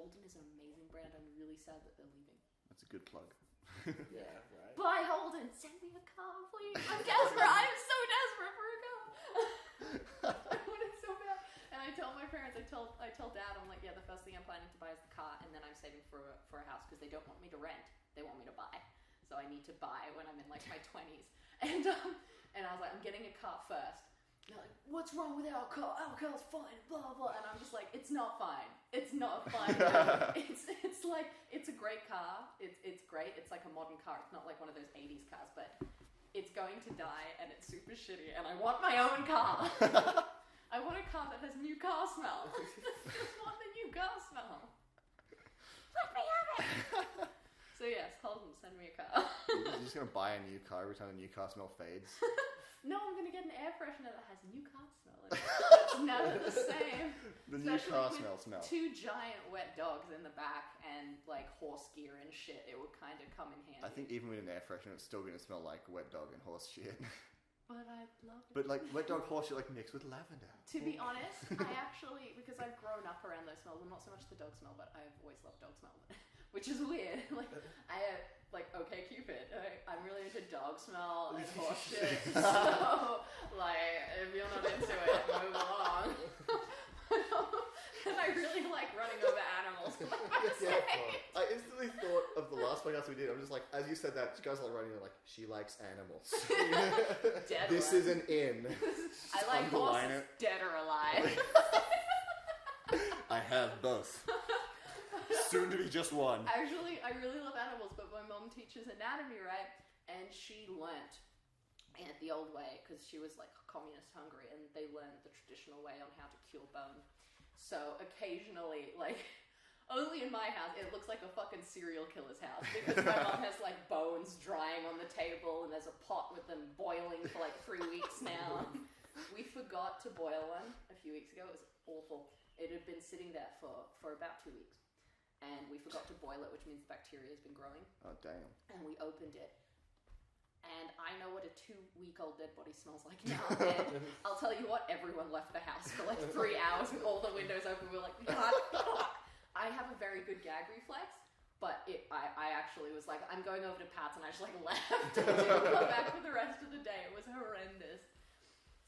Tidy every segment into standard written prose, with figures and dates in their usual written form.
Holden is an amazing brand. I'm really sad that they're leaving. That's a good plug. Yeah, right. Buy Holden. Send me a car, please. I'm desperate. I'm so desperate for a car. I want it so bad. And I tell my parents, I tell Dad, I'm like, yeah, the first thing I'm planning to buy is the car, and then I'm saving for a house because they don't want me to rent. They want me to buy. So I need to buy when I'm in like my 20s. And I was like, I'm getting a car first. And they're like, what's wrong with our car? Our car's fine, blah, blah. And I'm just like, it's not fine. It's not fine. It's like, it's a great car. It's great. It's like a modern car. It's not like one of those 80s cars, but it's going to die and it's super shitty. And I want my own car. I want a car that has new car smell. I just want the new car smell. Let me have it. So yes, Holden, send me a car. You're just going to buy a new car every time the new car smell fades? No, I'm going to get an air freshener that has new car smell in it. It's never the same. The new Especially car smell. 2 giant wet dogs in the back and like horse gear and shit. It would kind of come in handy. I think even with an air freshener, it's still going to smell like wet dog and horse shit. But I love it. But like wet dog horse shit like mixed with lavender. To be honest, I actually, because I've grown up around those smells, well, not so much the dog smell, but I've always loved dog smell. Which is weird. Like, I have, like, okay, Cupid. I'm really into dog smell and horse shit. So, like, if you're not into it, move along. And I really like running over animals. I instantly thought of the last podcast we did. I'm just like, as you said that, you guys are like running, like, she likes animals. This is an in. I like horses, dead or alive. I have both. Soon to be just one. Actually, I really love animals, but my mom teaches anatomy, right? And she learnt the old way, because she was like communist Hungary, and they learned the traditional way on how to cure bone. So occasionally, like, only in my house, it looks like a fucking serial killer's house, because my mom has like bones drying on the table, and there's a pot with them boiling for like 3 weeks now. We forgot to boil one a few weeks ago. It was awful. It had been sitting there for about 2 weeks. And we forgot to boil it, which means the bacteria has been growing. Oh, damn. And we opened it. And I know what a 2-week-old dead body smells like now. And I'll tell you what, everyone left the house for like 3 hours with all the windows open. We were like, I have a very good gag reflex, but I actually was like, I'm going over to Pat's, and I just like left and didn't come back for the rest of the day. It was horrendous.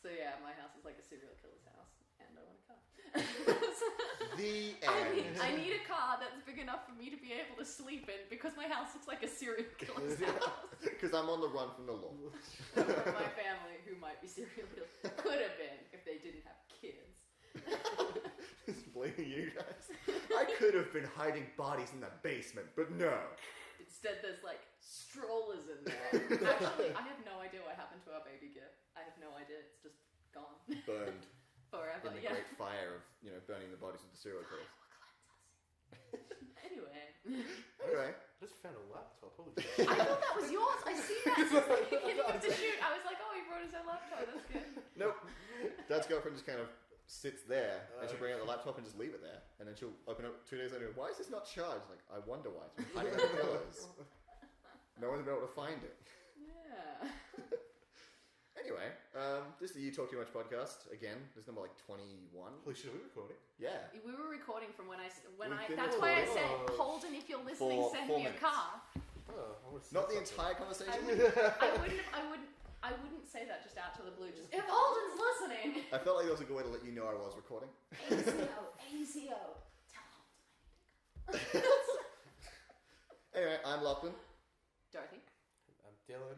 So yeah, my house is like a serial killer's house, and I want a car. The end. I need a car that's big enough for me to be able to sleep in, because my house looks like a serial killer's house. Because I'm on the run from the law. My family, who might be serial killers, could have been if they didn't have kids. Just blaming you guys. I could have been hiding bodies in the basement, but no. Instead, there's like strollers in there. Actually, I have no idea what happened to our baby gift. I have no idea. It's just gone. Burned. Forever, in the great fire of, burning the bodies of the serial killers. Anyway. Okay. I just found a laptop. Holy shit. I thought that was yours. I see that since the beginning of the shoot. I was like, oh, he brought his own laptop. That's good. Nope. Dad's girlfriend just kind of sits there, and she'll bring out the laptop and just leave it there. And then she'll open it 2 days later. Why is this not charged? Like, I wonder why. It's been hiding under the pillows. No one's been able to find it. Yeah. Anyway, this is the You Talk Too Much podcast. Again, this is number like 21. Holy shit, are we recording? Yeah. We were recording from when I that's why I said, Holden, if you're listening, send me a car. Not the entire conversation? I wouldn't say that just out to the blue. Just, if Holden's listening. I felt like there was a good way to let you know I was recording. ACO. Tell Holden I need a car. Anyway, I'm Lachlan. Dorothy. I'm Dylan.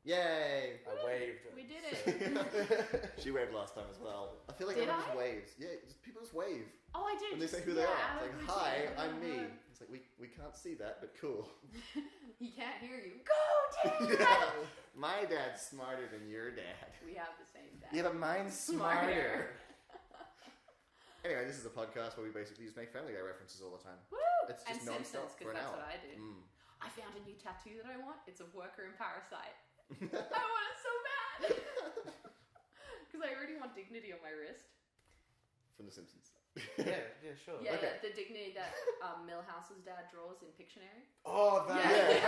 Yay! I waved. We did it. She waved last time as well. I feel like Did everyone just waves. Yeah, people just wave. Oh, I do. When they say who they are. It's like, hi, I'm me. It's like, we can't see that, but cool. He can't hear you. Go, Dad! Yeah. My dad's smarter than your dad. We have the same dad. Yeah, but mine's smarter. Anyway, this is a podcast where we basically just make Family Guy references all the time. Woo! It's just non-stop for an hour. That's what I do. I found a new tattoo that I want. It's of Worker and Parasite. I want it so bad. Because I already want dignity on my wrist. From The Simpsons. Yeah, sure. Yeah, okay. the dignity that Milhouse's dad draws in Pictionary. Oh, that. Yeah.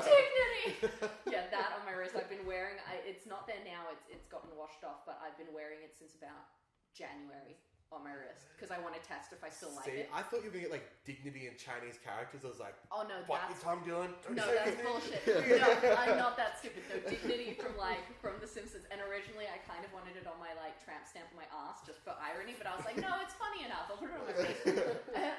Dignity! Yeah, that on my wrist. I've been wearing, it's not there now, it's gotten washed off, but I've been wearing it since about January. on my wrist because I want to test if I still like See, it. I thought you were going to get like dignity in Chinese characters. I was like, Oh no, what that's your tongue doing? no, that's bullshit. No, I'm not that stupid. No, dignity from The Simpsons. And originally, I kind of wanted it on my like tramp stamp on my ass just for irony, but I was like, no, it's funny enough. I'll put it on my face. And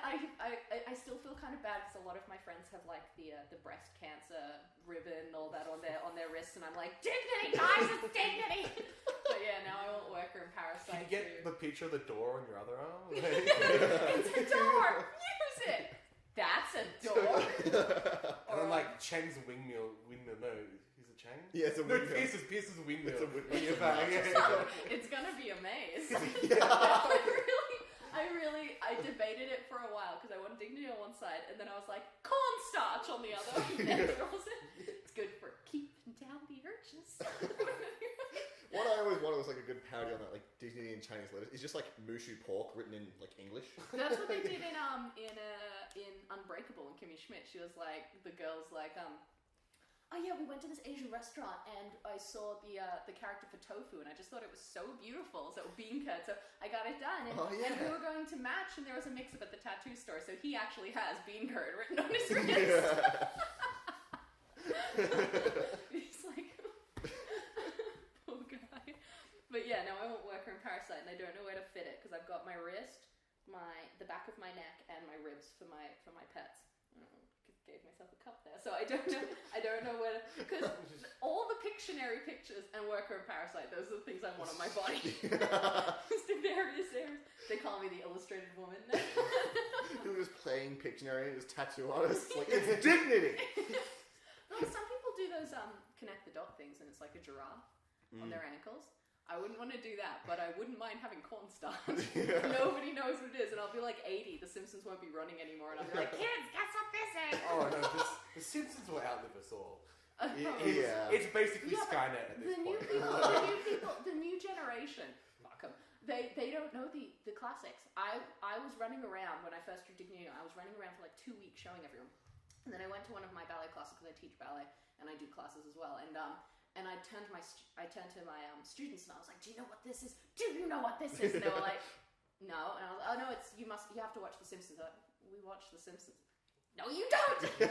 I still feel kind of bad because a lot of my friends have like the breast cancer ribbon, all that on their wrists, and I'm like, dignity, guys, it's dignity. But yeah, now I won't work her in Parasite. Can you get the picture of the door on your other arm? It's a door. Use it. That's a door. And then like Chen's windmill. No, is it Chen? Yeah, it's a No, windmill. Pierce's windmill. It's a windmill. In your bag. It's gonna be a maze. Yeah. I debated it for a while because I wanted dignity on one side, and then I was like, cornstarch on the other. It's good for keeping down the urges. What I always wanted was like a good parody on that, like dignity in Chinese letters. It's just like mushu pork written in like English. That's what they did in Unbreakable and Kimmy Schmidt. She was like, the girl's like, oh yeah, we went to this Asian restaurant and I saw the character for tofu and I just thought it was so beautiful. So bean curd, so I got it done and, and we were going to match and there was a mix-up at the tattoo store, so he actually has bean curd written on his wrist. He's like, poor guy. But yeah, no, I won't work her in Parasite and I don't know where to fit it because I've got my wrist, the back of my neck and my ribs for my pets. Gave myself a cup there, so I don't know where to, because all the Pictionary pictures and Worker and Parasite, those are the things I want on my body. Just in various areas. They call me the illustrated woman. Who was playing Pictionary and his tattoo artist. Like, it's dignity! Well, some people do those connect the dot things and it's like a giraffe on their ankles. I wouldn't want to do that, but I wouldn't mind having cornstarch. Nobody knows what it is, and I'll be like 80. The Simpsons won't be running anymore, and I'll be like, kids, guess what this is? Oh no, the Simpsons will outlive us all. Yeah. It's basically Yeah, Skynet at this point. The new generation, fuck 'em. They don't know the classics. I was running around when I first drew Dignity. I was running around for like 2 weeks showing everyone, and then I went to one of my ballet classes because I teach ballet and I do classes as well, and I turned to my students and I was like, do you know what this is? Do you know what this is? And they were like, no. And I was like, oh no, you have to watch The Simpsons. Like, we watch The Simpsons. No, you don't.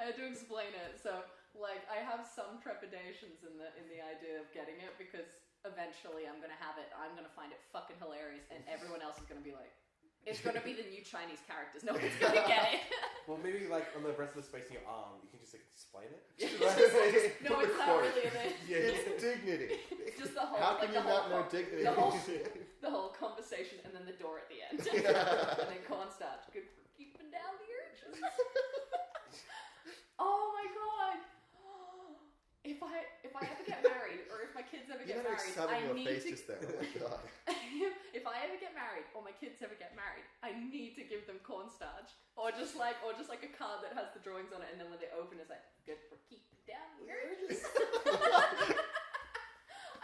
I had to explain it. So like, I have some trepidations in the idea of getting it because eventually I'm gonna have it. I'm gonna find it fucking hilarious, and everyone else is gonna be like, it's gonna be the new Chinese characters. No one's gonna get it. Well, maybe like on the rest of the space in your arm, you can just like explain it. No, it's not really in it. It's dignity. Just the whole. How can like, you not know dignity? The whole conversation, and then the door at the end, and then cornstarch. Good for keeping down the urges. Oh my god! If I ever get married, or if my kids ever get married, I need to. Just there. Oh my god. If I ever get married, or my kids ever get married, I need to give them cornstarch, or just like a card that has the drawings on it, and then when they open, it's like good for keeping down the urges.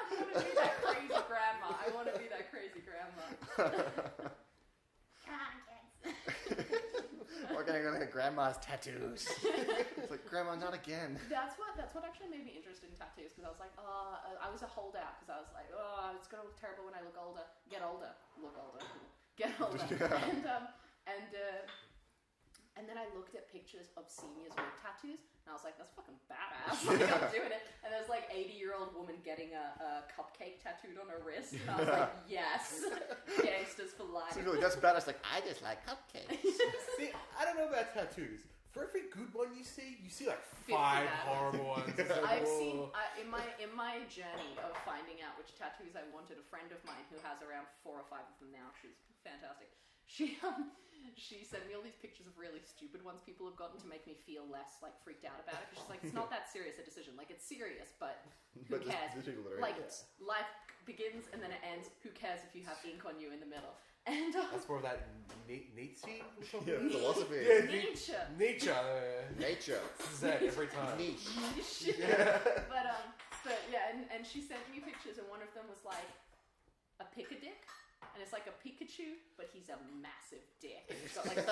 I want to be that crazy grandma. Come on, kids. We're gonna go to grandma's tattoos. It's like, grandma, not again. That's what actually made me interested in tattoos, because I was like, I was a holdout, because I was like, it's gonna look terrible when I look older. Get older. Look older. Get older. And then I looked at pictures of seniors with tattoos, and I was like, that's fucking badass. Like, I'm doing it. And there's like 80-year-old woman getting a cupcake tattooed on her wrist, and I was like, yes, gangsters for life. So really, that's badass. Like, I just like cupcakes. See, I don't know about tattoos. For every good one you see like 50 5 bad horrible ones. I've seen in my journey of finding out which tattoos I wanted. A friend of mine who has around 4 or 5 of them now. She's fantastic. She sent me all these pictures of really stupid ones people have gotten to make me feel less like freaked out about it. She's like, it's not that serious a decision. Like, it's serious, but who cares? Like, life begins and then it ends. Who cares if you have ink on you in the middle? And that's more of that Nietzsche. Yeah, philosophy. Nietzsche. Nature. Z every time. Niche. Yeah. But yeah, and she sent me pictures, and one of them was like a pick-a-dick. And it's like a Pikachu, but he's a massive dick. And he's got like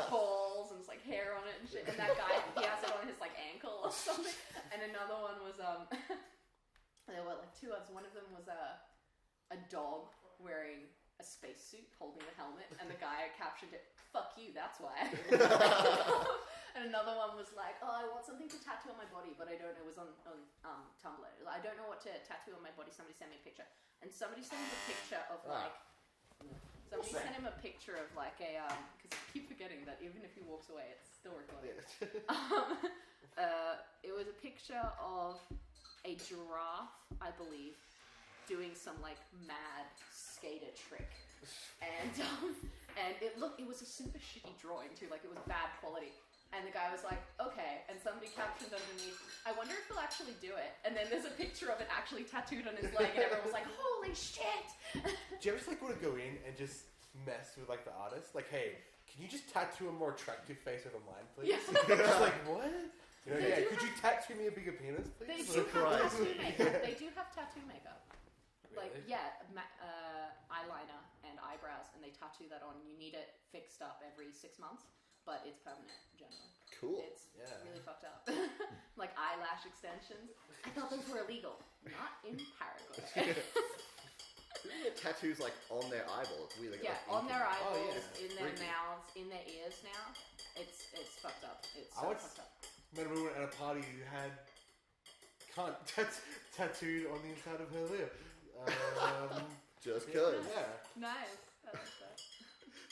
balls and it's like hair on it and shit. And that guy, he has it on his like ankle or something. And another one was there were like 2 others. One of them was a dog wearing a spacesuit holding the helmet, and the guy captioned it, "Fuck you, that's why." And another one was like, "Oh, I want something to tattoo on my body, but I don't know." It was on Tumblr. I don't know what to tattoo on my body. Somebody sent me a picture, and somebody sent him a picture of like. Somebody sent him a picture of like a because I keep forgetting that even if he walks away, it's still recording. It was a picture of a giraffe, I believe, doing some like mad skater trick, and it was a super shitty drawing too. Like it was bad quality. And the guy was like, "Okay," and somebody captioned underneath, "I wonder if he'll actually do it." And then there's a picture of it actually tattooed on his leg, and everyone was like, "Holy shit!" Do you ever just like want to go in and just mess with like the artist? Like, hey, can you just tattoo a more attractive face with a line, please? Yeah. Just like, what? You know, yeah, could you tattoo me a bigger penis, please? They do have tattoo makeup. They do have tattoo makeup. Really? Like, eyeliner and eyebrows, and they tattoo that on. You need it fixed up every 6 months, but it's permanent, generally. Cool. It's really fucked up. Like eyelash extensions. I thought those were illegal. Not in Paraguay. People get tattoos like on their eyeballs. Weird. Yeah, like, on their eyeballs, yeah. in their mouths, in their ears now. It's fucked up. It's so fucked up. Remember we were at a party who had cunt tattooed on the inside of her lip. Just cause. Yeah. Nice. I like that.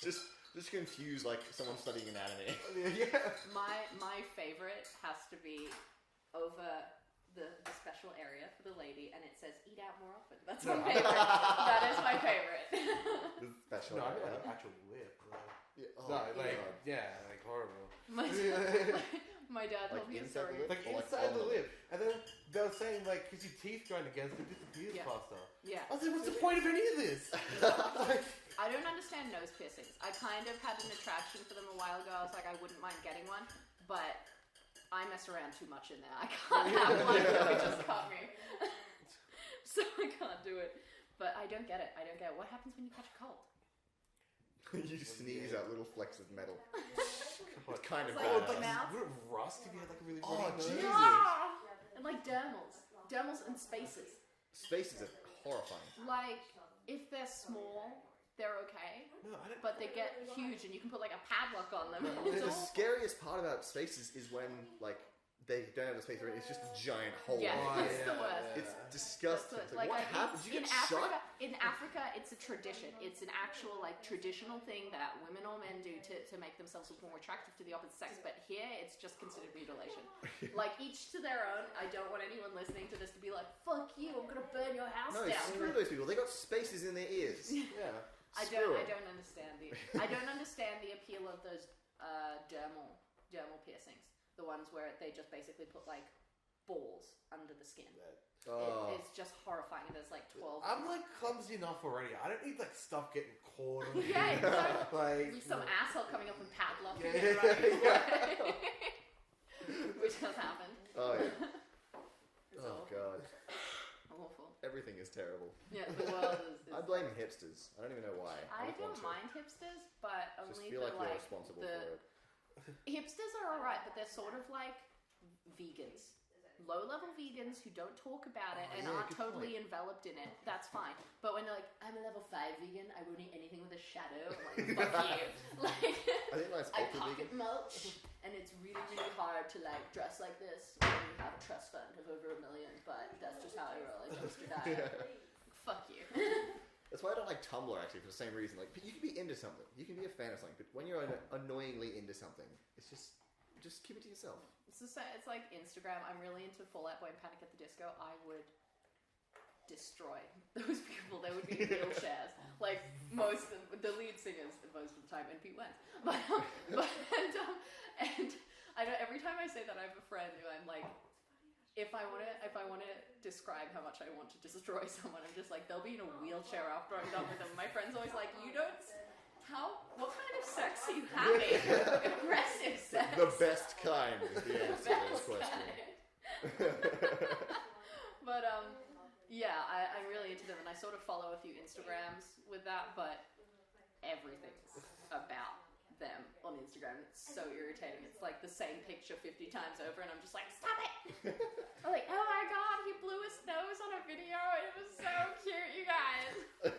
Just confuse like someone studying anatomy. Yeah. My favorite has to be over the special area for the lady, and it says "eat out more often." That's my favorite. That is my favorite. The special No, I area. mean like actual lip. Yeah. Oh, No, like God. like horrible. My dad told me a inside story. the lip? Like Or, like, inside on the the lip, and then they were saying like, because your teeth grind against it, disappears Yeah. faster. Yeah. I was like, what's the point of any of this? Like, I don't understand nose piercings. I kind of had an attraction for them a while ago. I was like, I wouldn't mind getting one, but I mess around too much in there. I can't have one that would just cut me. So I can't do it. But I don't get it. What happens when you catch a cold? You sneeze out little flecks of metal. It's kind of It's bad. like the mouth. would it rust if you had like a really Oh, runny nose? Jesus. Ah! And like dermals and spaces. Spaces are horrifying. Like, if they're small, they're okay. No, I don't. But they get huge and you can put like a padlock on them. The It's all- scariest part about spaces is when like they don't have the space around. It's just a giant hole. Yeah, Oh, it's the yeah, worst. yeah. It's disgusting. That's It's like, what happened? Did you in get Africa, shot? in Africa, it's a tradition. It's an actual like traditional thing that women or men do to make themselves look more attractive to the opposite sex. But here, it's just considered mutilation. Like each to their own. I don't want anyone listening to this to be like, "Fuck you! I'm gonna burn your house No, down." screw those people. They got spaces in their ears. Yeah. I Screw 'em. don't understand the appeal of those dermal piercings. The ones where they just basically put like balls under the skin. Oh. It's just horrifying. There's like 12. I'm like clumsy enough already. I don't need like stuff getting caught on me. Yeah, exactly. Like Some asshole coming up and padlocking Yeah. you running away. Which has happened. Oh, yeah. It's Oh, awful. God. Awful. Everything is terrible. Yeah, the world is I blame hipsters. I don't even know why. I just don't want to. mind hipsters, but Just only feel the like you're responsible for it. Hipsters are alright, but they're sort of like vegans. Low-level vegans who don't talk about it Oh, and yeah, aren't good totally enveloped in it. That's fine. But when they're like, I'm a level 5 vegan, I won't eat anything with a shadow. I'm like, fuck you. Like, I think that's I ultra pocket vegan. mulch, and it's really, really hard to like dress like this when you have a trust fund of over $1 million. But that's just how I roll. I dumpster dive. Fuck you. That's why I don't like Tumblr, actually, for the same reason. Like, you can be into something. You can be a fan of something. But when you're annoyingly into something, it's just keep it to yourself. It's like Instagram. I'm really into Fall Out Boy and Panic at the Disco. I would destroy those people. They would be in wheelchairs. Like the lead singers most of the time, and Pete Wentz. And I know every time I say that, I have a friend who I'm like, if I want to describe how much I want to destroy someone, I'm just like, they'll be in a wheelchair after I'm done with them. My friend's always like, what kind of sex are you having? Aggressive sex. The best kind is the answer to this question. But yeah, I'm really into them, and I sort of follow a few Instagrams with that, but everything's about them on Instagram. It's so irritating. It's like the same picture 50 times over, and I'm just like, stop it! I'm like, oh my god, he blew his nose on a video. It was so cute, you guys.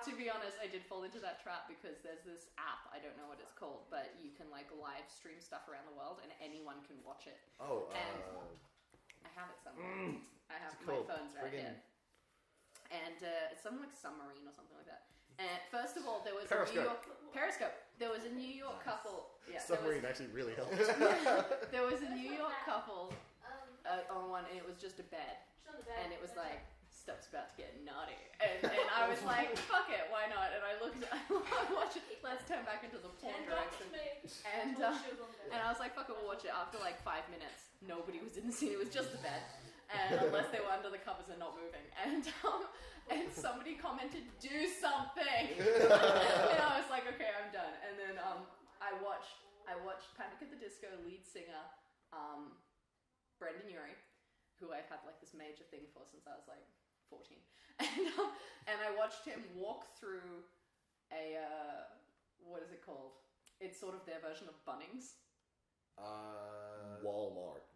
To be honest, I did fall into that trap because there's this app, I don't know what it's called, but you can like live stream stuff around the world and anyone can watch it. Oh, And I have it somewhere. I have my cool. phone's right here. And it's something like Submarine or something like that. And first of all, there was Periscope. There was a New York couple. Yeah, Submarine actually really helps. there was a New York couple on one, and it was just a bed, and it was like, stuff's about to get naughty, and I was like, fuck it, why not? And I watched it. Let's turn back into the porn direction, and I was like, fuck it, we'll watch it. After like 5 minutes, nobody was in the scene. It was just the bed, and unless they were under the covers and not moving, and somebody commented, "Do something," and I was like, okay, I'm done. And then I watched Panic at the Disco lead singer Brendan Urie, who I've had like this major thing for since I was like 14, and I watched him walk through a what is it called? It's sort of their version of Bunnings. Walmart.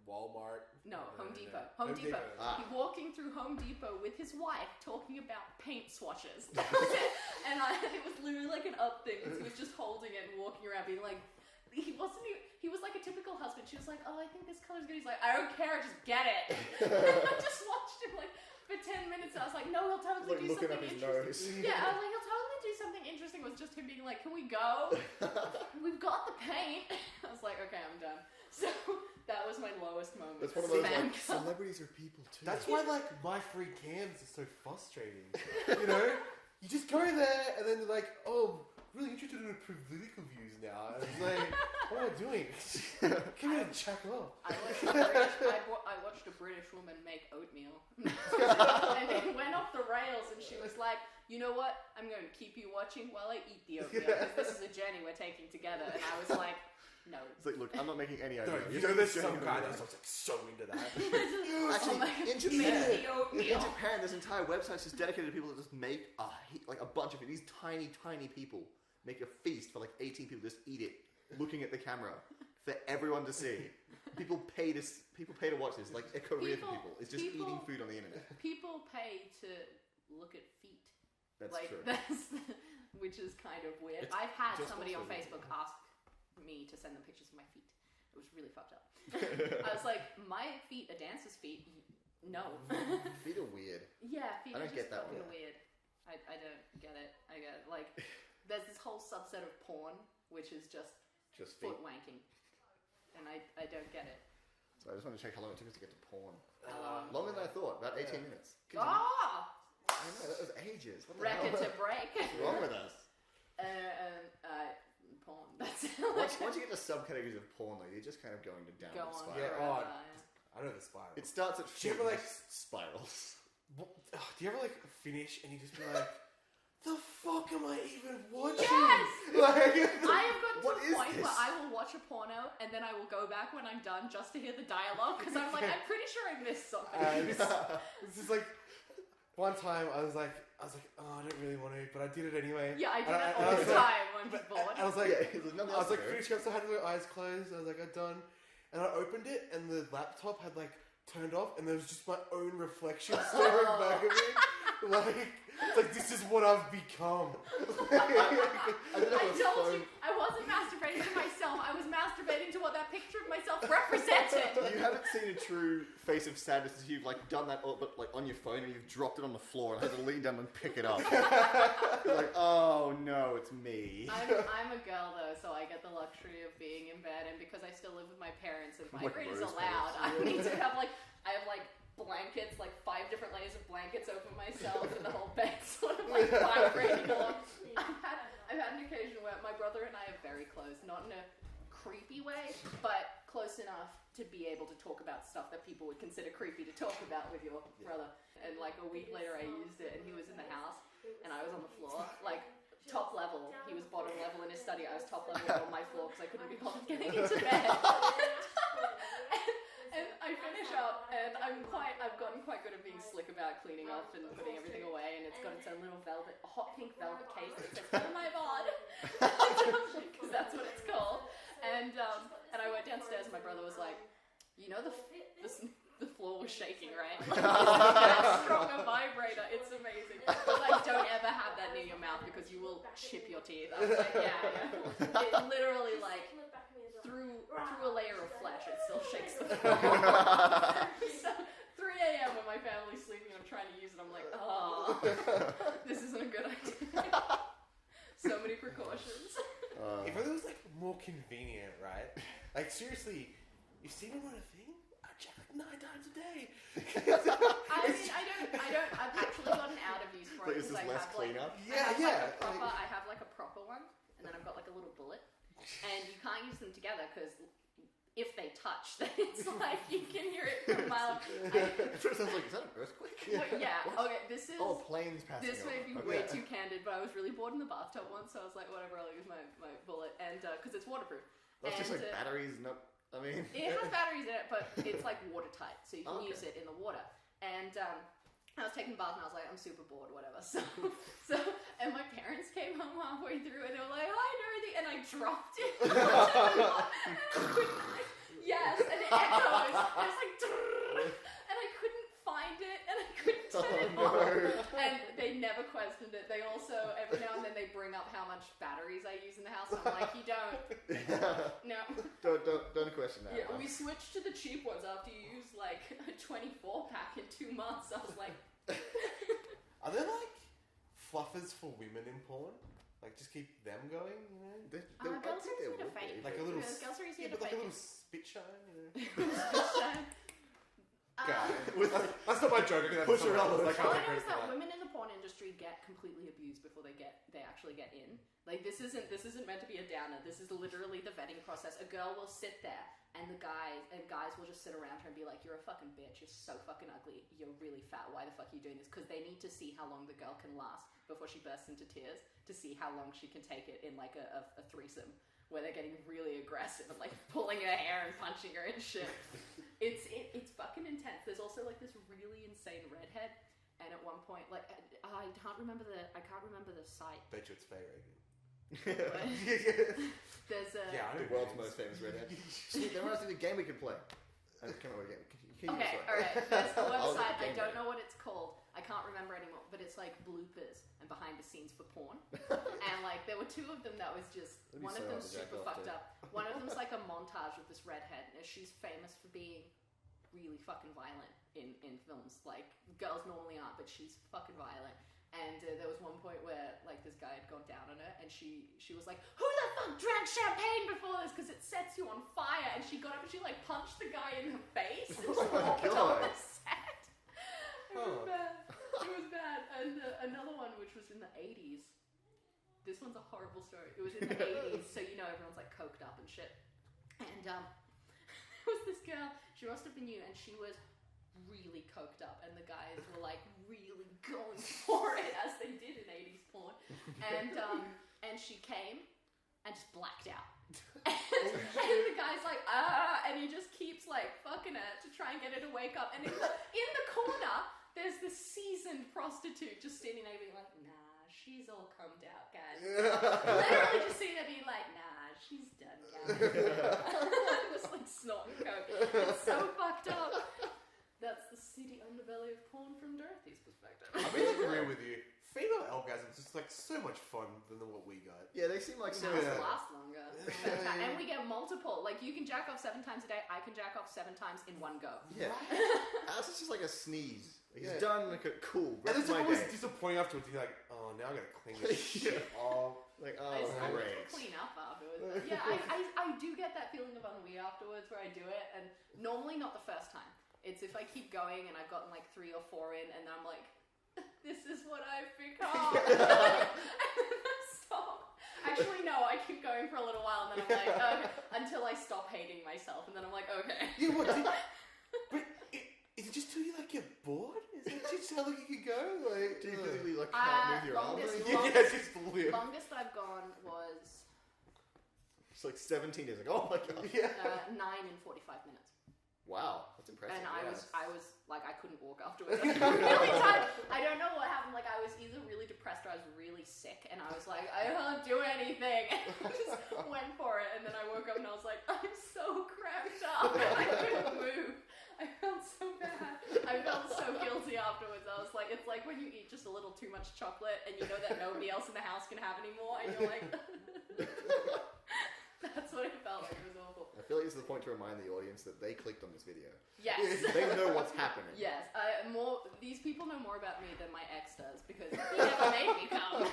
No, Home Depot. Home Depot. He's walking through Home Depot with his wife, talking about paint swatches. And it was literally like an up thing. He was just holding it and walking around, being like, he was like a typical husband. She was like, oh, I think this color's good. He's like, I don't care, just get it. And I just watched him like for 10 minutes. I was like, no, he'll totally do something interesting. Yeah, I was like, he'll totally do something interesting. It was just him being like, can we go? We've got the paint. I was like, okay, I'm done. So that was my lowest moment. That's one of those like, celebrities are people too. That's why like my free cams are so frustrating. You know, you just go there and then they're like, oh, really interested in political views now. And it's like, what am I doing? Come here and check off. I watched a British woman make oatmeal, and it went off the rails. And she was like, you know what? I'm going to keep you watching while I eat the oatmeal because this is a journey we're taking together. And I was like, no. It's like, look, I'm not making any No, idea. you know there's some guy that's like so into that. Actually, in Japan, there's entire websites just dedicated to people that just make a bunch of it. These tiny, tiny people make a feast for like 18 people, just eat it, looking at the camera for everyone to see. People pay to watch this. Like a career for people. It's just eating food on the internet. People pay to look at feet. That's true. Which is kind of weird. It's I've had just somebody on also Facebook ask me to send them pictures of my feet. It was really fucked up. I was like, my feet are dancer's feet. No. Feet are weird. Yeah, feet I are don't just get that fucking one. weird. I don't get it. I get it. Like, there's this whole subset of porn which is just feet. foot wanking, and I don't get it. So I just want to check how long it took us to get to porn. Longer than I thought. About 18 minutes. Ah! I know, that was ages. What the Record hell? to break. What's wrong with us? Porn. That's it. Once you get to subcategories of porn, though, you're just kind of going to downward spiral. Yeah, I know the spiral. It starts at Do you ever, like, spirals. Do you ever like finish and you just be like, the fuck am I even watching? Yes! Like, I have got to What a is point this? where I will watch a porno and then I will go back when I'm done just to hear the dialogue because I'm like, I'm pretty sure I missed something. It's just like one time I was like, oh, I don't really want to, but I did it anyway. Yeah, I do that all the time when I'm bored. I was like, I was like, finishing up, so I had my eyes closed. I was like, I'm done, and I opened it, and the laptop had like turned off, and there was just my own reflection staring back at me. It's like this is what I've become. I told you, I wasn't masturbating to myself. I was masturbating to what that picture of myself represented. You haven't seen a true face of sadness as you've like done that, but like on your phone, and you've dropped it on the floor and had to lean down and pick it up. You're like, oh no, it's me. I'm a girl though, so I get the luxury of being in bed, and because I still live with my parents and vibrate is allowed, I need to have I have blankets, like 5 different layers of blankets over myself, and the whole bed sort of like vibrating along. I've had an occasion where my brother and I are very close, not in a creepy way, but close enough to be able to talk about stuff that people would consider creepy to talk about with your brother. And like a week later I used it, and he was in the house, and I was on the floor, like top level. He was bottom level in his study. I was top level on my floor because I couldn't be bothered getting into bed. And I finish up, and I've gotten quite good at being slick about cleaning up and putting everything away, and it's got its own little hot pink velvet case that says, "Oh my god," because that's what it's called. And I went downstairs, and my brother was like, "You know the floor was shaking, right? Like, that strong a vibrator. It's amazing. But like, don't ever have that near your mouth because you will chip your teeth. I was like, yeah. It literally, like, through a layer of flesh, it still shakes the floor. So, 3 a.m. when my family's sleeping and I'm trying to use it, I'm like, oh, this isn't a good idea. So many precautions. If it was like more convenient, right? Like seriously, you see them on a thing? I check like 9 times a day. I've actually gotten out of use for it Is because this less cleanup? I have like a proper one, and then I've got like a little bullet, and you can't use them together because if they touch, then it's like you can hear it from a mile. First I was like, is that an earthquake? Yeah. Okay. This is. Planes passing. This may be way too candid, but I was really bored in the bathtub once, so I was like, whatever, I'll use my bullet, and because it's waterproof. That's just like batteries, not. I mean, it has batteries in it, but it's like watertight, so you can use it in the water. And I was taking a bath, and I was like, I'm super bored, whatever. So, and my parents came home halfway through, and they were like, "Hi, Dorothy," and I dropped it. Yes, and it echoes. I was like, and I couldn't find it, and I couldn't turn it on. And they never questioned it. They also, every now and then, they bring up how much batteries I use in the house. I'm like, you don't. No. Don't question that. Yeah, we switched to the cheap ones after you use like a 24 pack in 2 months. I was like, are there like fluffers for women in porn? Like, just keep them going, you know? Girls are easy to fake. Like a little, girls are easy to like fake. a little spit shine, you know? Spit shine. That's not my joke. Push her up. All I know is that women in the porn industry get completely abused before they actually get in. Like this isn't meant to be a downer. This is literally the vetting process. A girl will sit there, and guys will just sit around her and be like, "You're a fucking bitch. You're so fucking ugly. You're really fat. Why the fuck are you doing this?" Because they need to see how long the girl can last before she bursts into tears, to see how long she can take it in like a threesome, where they're getting really aggressive and like pulling her hair and punching her and shit. It's fucking intense. There's also like this really insane redhead, and at one point, like I can't remember the site. Bet you it's Faye Reagan. There's a the world's most famous redhead. Sweet, there must be a game we could play. I can't remember the game. Okay, alright. There's a website, I don't know what it's called. I can't remember anymore, but it's like bloopers and behind the scenes for porn. And like there were 2 of them that was just one of them's super fucked up. One of them's like a montage of this redhead, and she's famous for being really fucking violent in films. Like girls normally aren't, but she's fucking violent. And there was one point where like this guy had gone down on her, and she was like, "Who the fuck drank champagne before this? Because it sets you on fire." And she got up and she like punched the guy in the face and just walked on the set. It was bad. It was bad. And another one, which was in the 80s. This one's a horrible story. It was in the 80s, so you know everyone's like coked up and shit. And there was this girl. She must have been you, and she was really coked up, and the guys were like really going for it, as they did in 80s porn. And she came and just blacked out. And the guy's like, and he just keeps like fucking her to try and get her to wake up. And in the corner, there's this seasoned prostitute just sitting there being like, "Nah, she's all cummed out, guys." Literally just sitting there being like, "Nah, she's done, guys." Just like snorting coke. It's so fucked up. That's the seedy underbelly of porn from Dorothy's perspective. I'll be like real with you. Female orgasms is like so much fun than what we got. Yeah, they seem like so. Last longer. And we get multiple. Like you can jack off 7 times a day. I can jack off 7 times in one go. Yeah. Ours is just like a sneeze. Like, it's done. Like cool. And it's my always day. disappointing afterwards. You're like, oh, now I gotta clean this shit off. Like, I great. clean up afterwards. Yeah, I do get that feeling of ennui afterwards where I do it, and normally not the first time. It's if I keep going and I've gotten like 3 or 4 in, and I'm like, this is what I've become. And then I stop. Actually, no, I keep going for a little while, and then I'm like, okay, until I stop hating myself, and then I'm like, okay. Yeah, what? But is it just till you like get bored? Is it just how long you can go? Like, do you physically like can't move your arms? Longest I've gone was. It's like 17 days. Like, oh my god. Yeah. 9 and 45 minutes. Wow, that's impressive. And I was like, I couldn't walk afterwards. I was really tired. I don't know what happened. Like, I was either really depressed or I was really sick, and I was like, I can't do anything. And I just went for it, and then I woke up and I was like, I'm so cramped up, and I couldn't move. I felt so bad. I felt so guilty afterwards. I was like, it's like when you eat just a little too much chocolate and you know that nobody else in the house can have any more, and you're like, that's what it felt like. It was awful. I feel like this is the point to remind the audience that they clicked on this video. Yes. They know what's happening. Yes. These people know more about me than my ex does because he never made me come.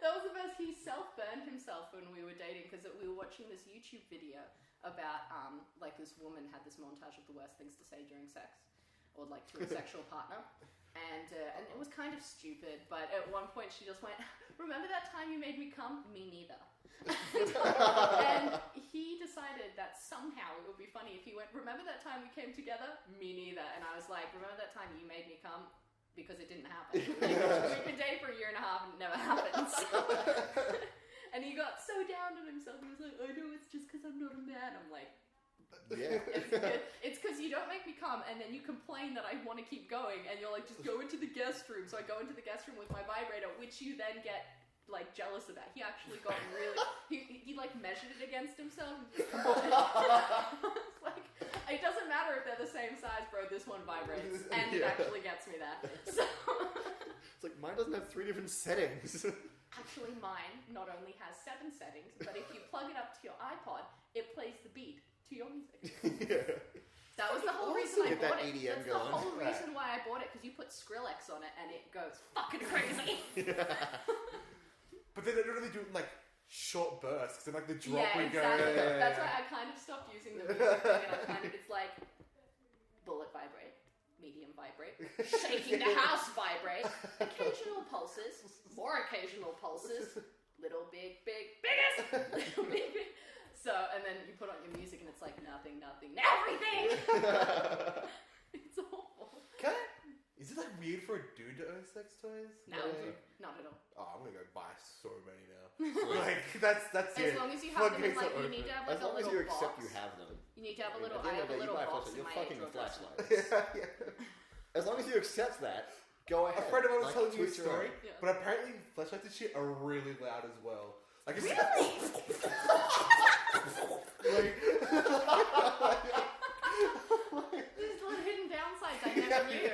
That was the best. He self-burned himself when we were dating because we were watching this YouTube video about like this woman had this montage of the worst things to say during sex or like to a sexual partner. And it was kind of stupid, but at one point she just went, "Remember that time you made me come? Me neither." And he decided that somehow it would be funny if he went, "Remember that time we came together? Me neither." And I was like, "Remember that time you made me come?" Because it didn't happen. Like, we've been dating for a year and a half and it never happened. So. And he got so down on himself. He was like, "I know it's just because I'm not a man." I'm like, yeah. It's because you don't make me come, and then you complain that I want to keep going, and you're like, "Just go into the guest room." So I go into the guest room with my vibrator, which you then get like jealous about. He actually got really. He like measured it against himself. It's like, it doesn't matter if they're the same size, bro. This one vibrates, and it actually gets me there. So it's like mine doesn't have 3 different settings. Actually, mine not only has 7 settings, but if you plug it up to your iPod, it plays the beat to your music. Yeah. That was the whole reason I Get that bought it. EDM That's going. the whole reason why I bought it, because you put Skrillex on it and it goes fucking crazy. But then they don't really do it in like short bursts, because then like the drop Yeah, would exactly. go. That's why I kind of stopped using the music thing, and it's like bullet vibrate, medium vibrate, shaking the house vibrate, occasional pulses, more occasional pulses, little big, biggest, little big. So, and then you put on your music and it's like nothing, everything! It's awful. Is it like weird for a dude to own sex toys? No, Like, not at all. oh, I'm gonna go buy so many now. Like that's As it. long as you have them in, Floodgates like, are you need to have As like a long as little you accept box. you have them. You need to have a little, At the I end of have the a day, little you buy a box flashlight, in you're my fucking Android a dresser. flashlight. As long as you accept that, go ahead. A friend of mine was Like, telling me a tweet your story, own. Yeah. but apparently flashlights and shit are really loud as well. Like it's Really? like, These little hidden downsides I never knew.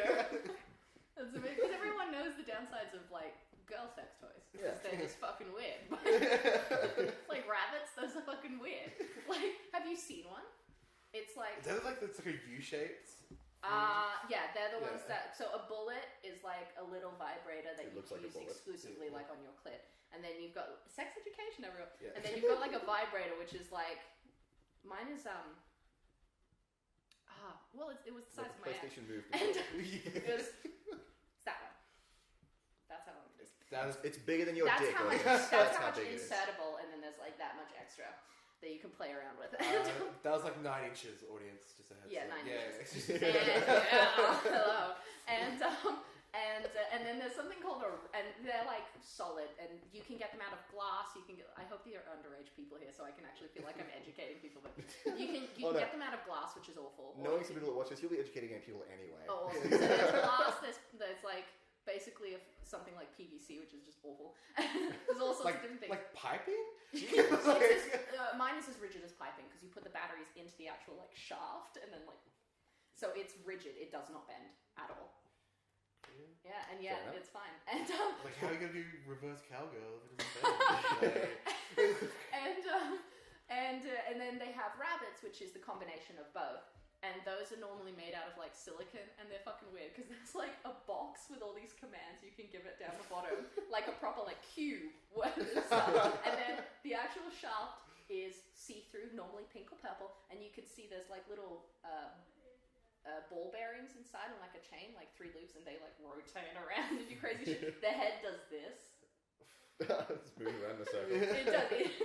That's amazing. Because everyone knows the downsides of like girl sex toys. Because Yeah. they're just fucking weird. Like rabbits, those are fucking weird. Like, have you seen one? It's like, is that like it's like a U-shaped? yeah, they're the ones Yeah. that. So a bullet is like a little vibrator that It you looks like a use bullet. exclusively like on your clit, and then you've got sex education, everyone. Yeah. And then you've got like a vibrator, which is like, mine is well, it was the size of my ass. PlayStation Move. And Yeah. it's that one. That's how long it is. That is It's bigger than your That's dick. how much. audience. That's how much big it is. insertable, and then there's like that much extra that you can play around with. that was like 9 inches, audience. Just a heads Yeah, up. 9 inches. Yeah. Hello. And then there's something called and they're like solid, and you can get them out of glass. You can get. I hope there are underage people here, so I can actually feel like I'm educating people. But you can Oh, no. get them out of glass, which is awful. Or Knowing you some can- people that watch this, you'll be educating people anyway. Oh, awesome. So there's glass. There's like basically something like PVC, which is just awful. There's all sorts of different things. Like piping? Mine is as rigid as piping because you put the batteries into the actual like shaft, and then like, so it's rigid. It does not bend at all. Yeah, and Fair enough. it's fine. And Like how are you gonna do reverse cowgirl if it doesn't bend? and then they have rabbits, which is the combination of both. And those are normally made out of like silicon, and they're fucking weird because there's like a box with all these commands you can give it down the bottom, like a proper like cube. And then the actual shaft is see-through, normally pink or purple, and you can see there's like little ball bearings inside on like a chain, like 3 loops, and they like rotate around and do crazy shit. The head does this. It's moving around in a circle. It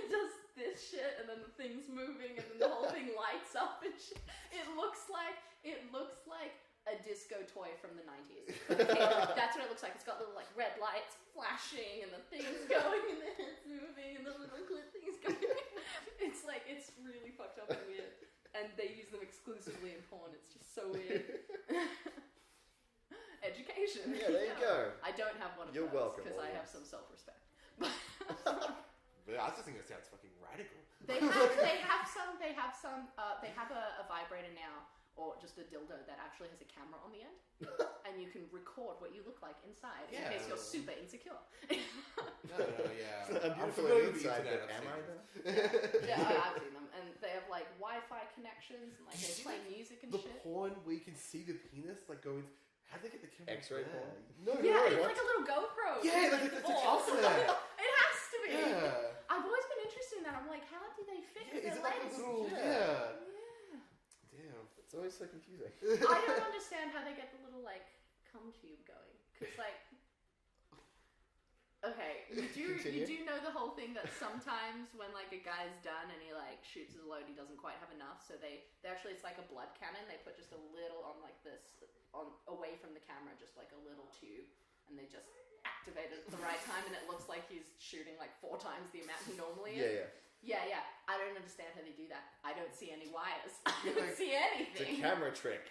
does this shit, and then the thing's moving, and then the whole thing lights up and shit. It looks like a disco toy from the 90s. That's what it looks like. It's got little like red lights flashing, and the thing's going, and the head's moving, and the little clip thing's going. It's really fucked up and weird. And they use them exclusively in porn. It's just so weird. Education. Yeah, there you go. I don't have one of You're those welcome, because I audience. have some self-respect. But I just think it sounds fucking radical. They have a vibrator now, or just a dildo that actually has a camera on the end, and you can record what you look like inside in case you're super insecure. I'm familiar beautiful with the inside, internet, but I've am I seen though? I've seen them, and they have like Wi-Fi connections, and like they play music and The shit. porn where you can see the penis, like going. How'd they get the camera? X-ray there? porn? No, Yeah, it's what? like a little GoPro. Yeah, like it's Oh. up there. It has to be. Yeah. I've always been interested in that. I'm like, how do they fit Yeah, is their it like a legs? little? Yeah. Damn. It's always so confusing. I don't understand how they get the little like cum tube going, because like, okay, you Continue. do know the whole thing that sometimes when like a guy's done and he like shoots his load, he doesn't quite have enough, so they actually, it's like a blood cannon. They put just a little on like this on away from the camera, just like a little tube, and they just activate it at the right time, and it looks like he's shooting like 4 times the amount he normally is. Yeah. I don't understand how they do that. I don't see any wires. I don't see It's a anything. camera trick.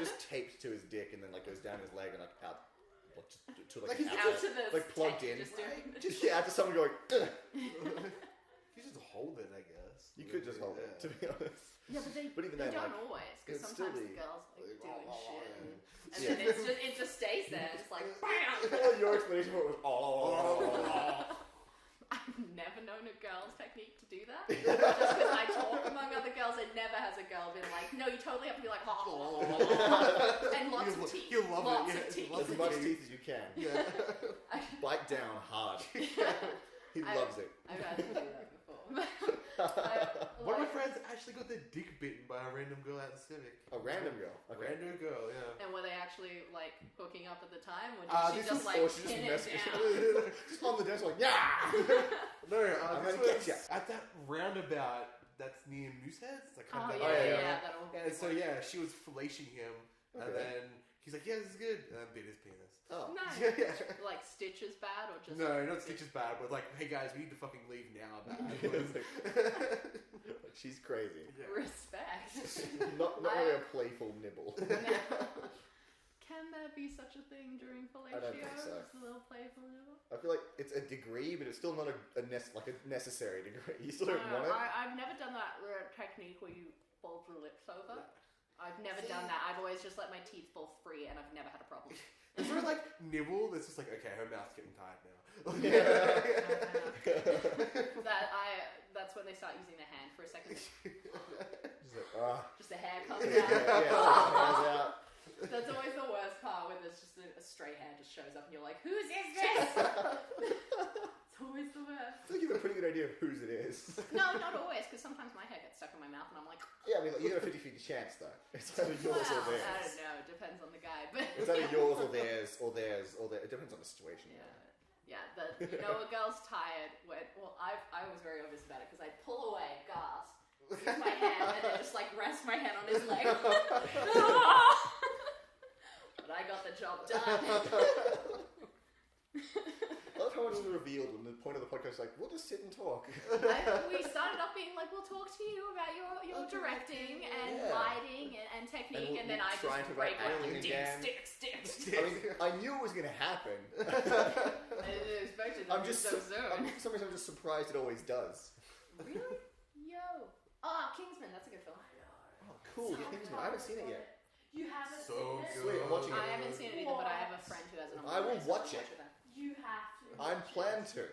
Just taped to his dick and then like goes down his leg and like out, just to like, Like an he's Out outlet, to the like plugged tech, in. just doing Just out to someone going. You just hold it, I guess. You could just hold it, to be honest. Yeah, but But even they then, don't like, always, because it's still sometimes the the- girls like doing shit, and Yeah. then it just stays there, just like bam. Your explanation for it was I've never known a girl's technique to do that. Just because I talk among other girls, it never has a girl been like, no, you totally have to be like, and lots of teeth, You'll love lots it, of yeah. teeth. as much teeth as you can. Yeah. Bite down hard. He I- loves it. I've had to do that before. One of my friends actually got their dick bitten by a random girl out in Civic. A random girl. A Okay. random girl, yeah. And were they actually like hooking up at the time, or did she This just was- like Or she pin just it messaged down? just on the desk like, yeah! No, I'm this gonna get was ya. at that roundabout that's near Mooseheads. Like Oh kind of yeah, that'll. And so yeah, she was fellating him, and Okay. then he's like, "Yeah, this is good," and then bit his penis. Oh. Nice. Yeah. Like stitches bad or just No, not stitches bad, but like, hey guys, we need to fucking leave now. Bad. Like, she's crazy. respect. Not really a playful nibble. Can there be such a thing during fellatio? I don't think so. Just a little playful nibble? I feel like it's a degree, but it's still not a necessary degree. You still don't No, want it. I've never done that technique where you fold the lips over. I've never done that. I've always just let my teeth fall free, and I've never had a problem. Is there like nibble that's just like, okay, her mouth's getting tired now. That's when they start using their hand for a second. Just like, Just the hair comes yeah, out. hands out. That's always the worst part when there's just a stray hair just shows up and you're like, whose is this? It's always the worst. I think you have a pretty good idea of whose it is. No, not always, because sometimes my hair gets stuck in my mouth and I'm like, Yeah, I mean, like, you got a 50-50 chance though. It's either yours well, or I theirs. don't know. It depends on the guy, but It's either yours or theirs or theirs or theirs. It depends on the situation. yeah. You know, a girl's tired when. Well, I was very obvious about it because I'd pull away, gasp, use my hand, and then just like rest my head on his leg. But I got the job done. I love how much is revealed when the point of the podcast is like, we'll just sit and talk. We started off being like, we'll talk to you about your directing and Yeah. lighting and technique, And and then I trying just to break write out acting like, again. stick. I mean, I knew it was going to happen. I didn't expect it to I'm be just so for some reason I'm just surprised it always does. Really? Yo. Oh, Kingsman, that's a good film. Oh, cool. Kingsman. I haven't seen it yet. You haven't So seen it? Sweet, I'm watching it. I haven't seen it either, but I have a friend who has it on I will Blu-ray, so watch I'll it. with them. You have to. I'm watch planned it. to.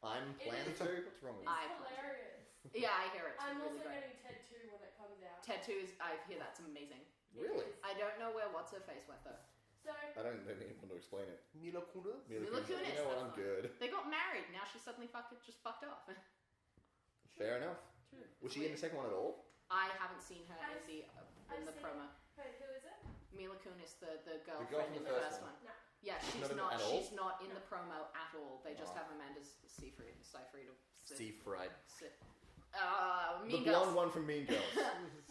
I'm planned to? What's wrong with It's you? I plan to. hilarious. Yeah, I hear it's I'm really also great. getting Ted 2 when it comes out. Ted 2 is, I hear that's amazing. Really? It is. I don't know where What's Her Face went though. So, I don't even want to explain it. Mila Kunis? Mila Kunis, Kunis, you know what? that's I'm good. They got married, now she's suddenly just fucked off. Fair enough. True. Was she in the second one at all? I haven't seen her I've in the seen- promo. wait, who is it? Mila Kunis, the girl girlfriend from in the the first first one. one. No. Yeah, she's Not in not. at all? She's not in the promo at all. They just Oh. have Amanda's Seyfried or Seafried. Mean The Girls. blonde one from Mean Girls. Oh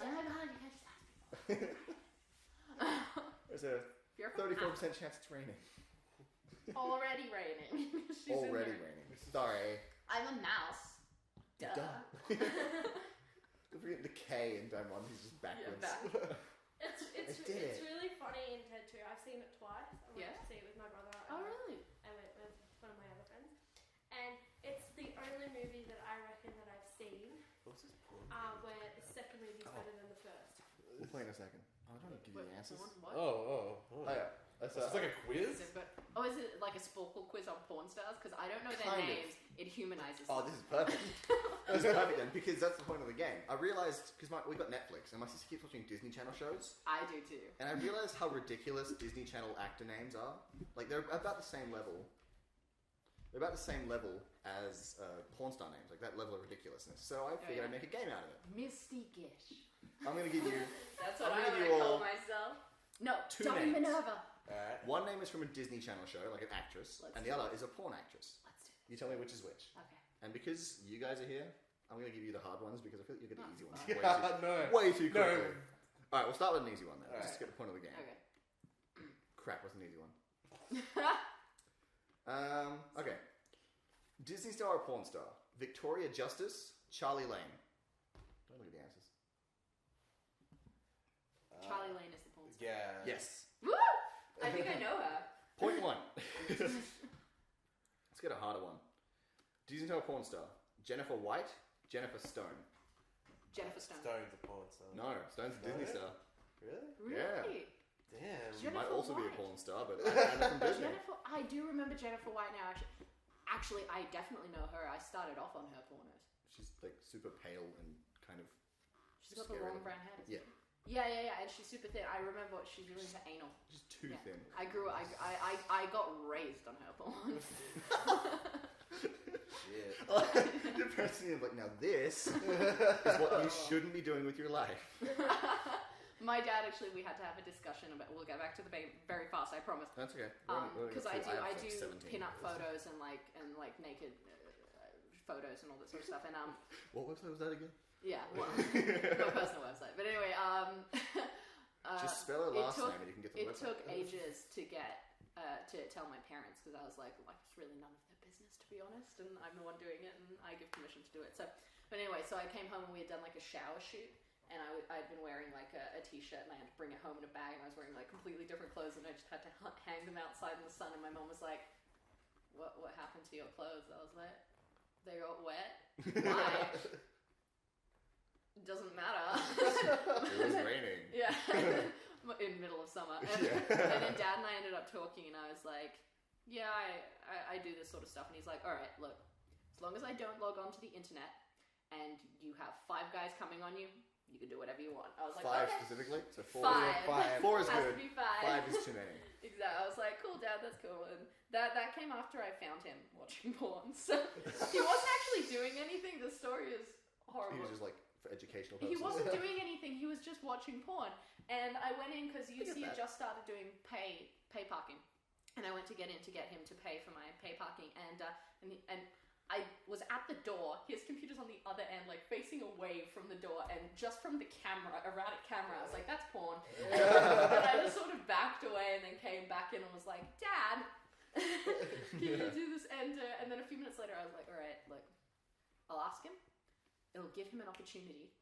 my god, you can't just ask people. There's a You're from 34% chance it's raining. already raining. She's in Already there. raining. Sorry. I'm a mouse. Duh. Don't forget the K in Dome 1, he's just backwards. back. It's did it. really funny in Ted 2. I've seen it twice. I went Yeah? to see it with my brother. Oh really? I went with one of my other friends. And it's the only movie that I reckon that I've seen What's this porn? where the second movie is better than the first. explain in a second. I don't want to give you the answers. What? Oh, yeah. It's like a quiz? Is it like a sporkle quiz on porn stars? Because I don't know their Kind of. names. It humanizes Oh, them. this is perfect. This is perfect then, because that's the point of the game. I realised, because we've got Netflix, and my sister keeps watching Disney Channel shows, I do too. and I realised how ridiculous Disney Channel actor names are. Like, they're about the same level. They're about the same level as porn star names, like that level of ridiculousness. So I figured I'd make a game out of it. Mystique-ish. I'm going to give you... That's what I'm I gonna want give to you call all myself. No, 2 Dummy names. Minerva. Alright. One name is from a Disney Channel show, like an actress, and the other is a porn actress. Let's do it. You tell me which is which. Okay. And because you guys are here, I'm going to give you the hard ones because I feel like you'll get the easy ones No. way too No. quickly. Alright, we'll start with an easy one then. Alright. Just to get the point of the game. Okay. Crap, what's an easy one? Okay. Disney star or porn star? Victoria Justice, Charlie Lane. Don't look at the answers. Charlie Lane is the porn star. Yeah. Yes. Woo! I think I know her. Point 1. Let's get a harder one. Disney star or porn star? Jennifer White, Jennifer Stone. Jennifer Stone. Stone's a porn star. No, Stone's a Disney Really? star. Really? Really? Damn. She might Jennifer also be a White. porn star, but I'm from Disney. I do remember Jennifer White now. Actually, I definitely know her. I started off on her pornos. She's like super pale and kind of... She's got the Scary long looking. brown hair. doesn't Yeah. she? Yeah, and she's super thin. I remember she's really into anal. Just too Yeah. thin. I got raised on her porn. Shit. You're pressing him like, now this is what you shouldn't be doing with your life. My dad actually, we had to have a discussion about. We'll get back to the very fast. I promise. That's okay. Because I do have, like, 17 pin-up years. photos and naked photos and all that sort of stuff. And What website was that again? yeah, well, my personal website. But anyway, Just spell her last name and you can get the it website. took ages to get to tell my parents because I was like it's really none of their business to be honest, and I'm the one doing it, and I give permission to do it. So, but anyway, so I came home and we had done like a shower shoot. And I'd been wearing like a t-shirt and I had to bring it home in a bag, and I was wearing like completely different clothes, and I just had to hang them outside in the sun, and my mom was like, what happened to your clothes? I was like, they got wet. Why? It doesn't matter. It was raining. Yeah. In the middle of summer. And, Yeah. and then Dad and I ended up talking, and I was like, yeah, I do this sort of stuff. And he's like, all right, look, as long as I don't log on to the internet and you have 5 guys coming on you, you can do whatever you want. I was like, 5 okay. specifically? So 4 5. 4 is Has good. to be 5. 5 is too many. Exactly. I was like, cool, Dad, that's cool. And that came after I found him watching porn. So he wasn't actually doing anything. The story is He horrible. was just like, for educational He purposes. wasn't doing anything. He was just watching porn. And I went in because Look at UC had that. just started doing pay parking. And I went to get him to pay for my pay parking. And I was at the door. His computer's on the other end, like facing away from the door. And just from the camera, erratic camera, I was like, that's porn. And I just sort of backed away and then came back in and was like, Dad, can you do this? And then a few minutes later, I was like, all right, look, I'll ask him. It'll give him an opportunity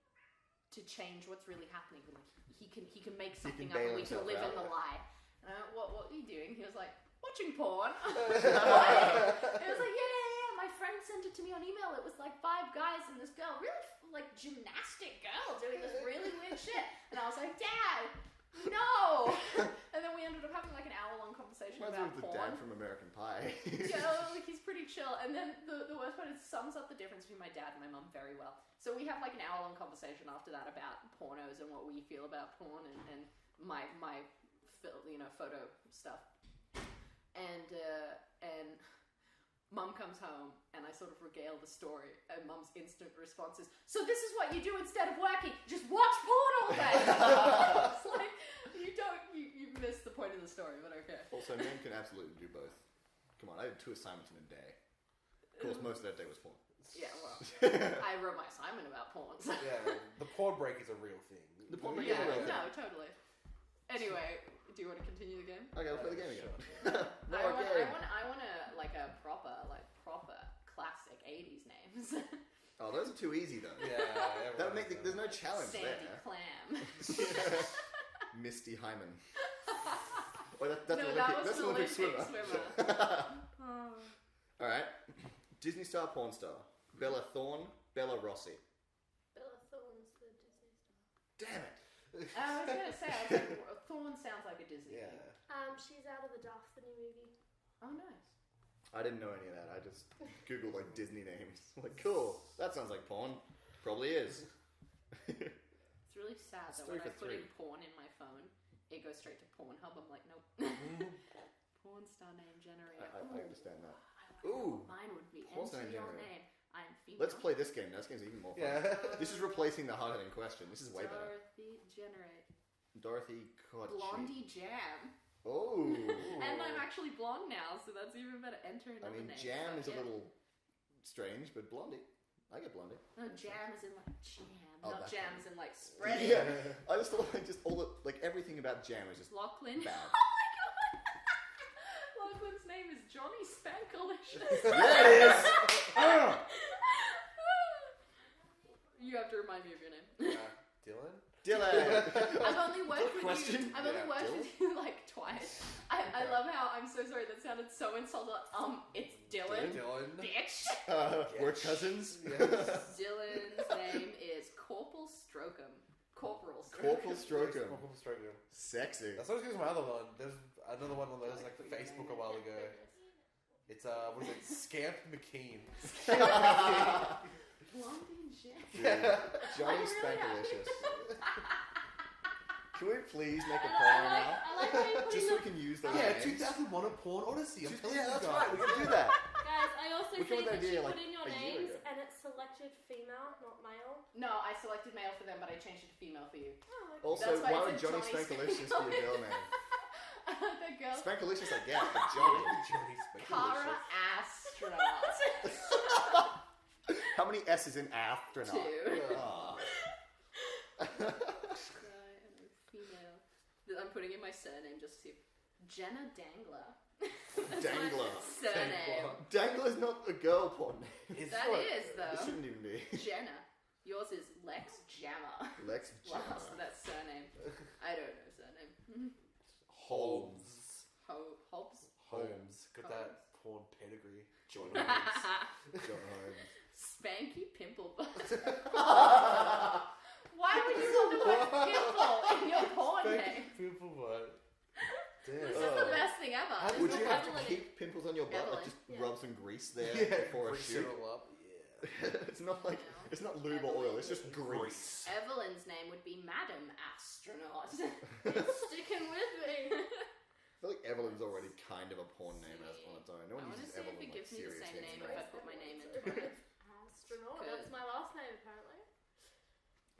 to change what's really happening. Like he can make something up bail and we can himself live in out. the lie. And I went, what are you doing? He was like, watching porn. What? It was like, yeah. My friend sent it to me on email. It was like 5 guys and this girl, really like gymnastic girl doing this really weird shit. And I was like, Dad, no. And then we ended up having like an hour-long conversation Reminds me about of the porn. dad from American Pie. Yeah, like he's pretty chill. And then the worst part is it sums up the difference between my dad and my mum very well. So we have like an hour-long conversation after that about pornos and what we feel about porn and my photo stuff. And Mum comes home and I sort of regale the story, and Mum's instant response is, so this is what you do instead of working, just watch porn all day. It's like, you missed the point of the story, but okay. Also, men can absolutely do both. Come on, I did 2 assignments in a day. Of course, most of that day was porn. Yeah, well, I wrote my assignment about porn. So. Yeah, the porn break is a real thing. The porn break is Yeah, a real thing. no, totally. Anyway, do you want to continue the game? Okay, let's play the game again. Sure. More game. I want a proper classic 80s names. Oh, those are too easy though. Yeah, That would make there's no challenge Sandy there. Clam. Misty Hyman. Oh, that's No, an that Olympic, was that's an an Olympic Olympic swimmer. Oh. Alright. Disney star, porn star. Bella Thorne, Bella Rossi. Bella Thorne's the Disney star. Damn it. I was gonna say, I was like, Thorn sounds like a Disney Yeah. thing. She's out of the Duff, the new movie. Oh, nice. I didn't know any of that. I just googled like Disney names. I'm like, cool. That sounds like porn. Probably is. It's really sad that when I put in porn in my phone, it goes straight to Pornhub. I'm like, nope. Porn star name generator. I understand that. I wonder what mine would be. Porn star Enter your generator. name. I'm female. Let's play this game. This game's even more fun. Yeah. This is replacing the hard-hitting question. This is way better. Dorothy generate. Dorothy Kochi. Blondie Jam. Oh. And I'm actually blonde now, so that's even better. Enter another name. Jam is So, a little strange, but Blondie. I get Blondie. No, jam is in like jam. Oh, not that jam one. is in like spread. Yeah. I just thought like just all the everything about jam is just Lachlan. bad. Oh my god! Lachlan's name is Johnny Spankalicious. Yeah, it is. You have to remind me of your name. Dylan? Dylan. I've only worked with Question? you. I've only worked Dylan? with you like twice. I love how I'm so sorry. That sounded so insulting. It's Dylan. Dylan. Bitch. We're cousins. Yes. Dylan's name is Corporal Strocum. Corporal Corporal Strocum. Corporal Strocum. Sexy. That's what I was my other one. There's another one on those like Facebook a while ago. It's what is it? Scamp McKean. Blondie Jam. Yeah. Johnny I'm really Spankalicious. Can we please make a I porn like- now? I like how you put Just in so the- we can use those Yeah, names. 2001 a porn odyssey. I'm telling Yeah, you that's guys. right. We can do that. Guys, I also We came think with that the you idea, put like, in your a year names ago. and it's selected female, not male. No, I selected male for them, but I changed it to female for you. Oh, okay. Also, That's why why it's would a Johnny Johnny Spankalicious be a girl name? The girl. Spankalicious, I guess, but Johnny. Johnny Cara Spankalicious. Astronaut. How many S's in astronaut? 2. Oh. Guy and a female. I'm putting in my surname just to see. Jenna Dangler. That's Dangler. my surname. Dangler's not a girl porn name. It's That not- is It though. shouldn't even be. Jenna. Yours is Lex Jammer. Lex Last, Jammer. that's surname. I don't know surname. Holmes. Hobbs. Holmes. Got that Holmes. porn pedigree. John Holmes. John Holmes. Spanky Pimple Butt. Why would you want the word pimple in your porn name? People what? This Damn. is the best thing ever. How This Would is you what have to Evelyn- keep pimples on your butt? Like Evelyn. just Yeah. rub some grease there Yeah, before a grease shoot? it all up. Yeah. It's not like No. it's not lube or oil. It's just grease. Evelyn's name would be Madam Astronaut. It's sticking with me. I feel like Evelyn's already kind of a porn name as on its own. No I one want to uses see Evelyn if it like gives me the serious same names. name if I put my name into it. Astronaut. Good. That's my last name, apparently.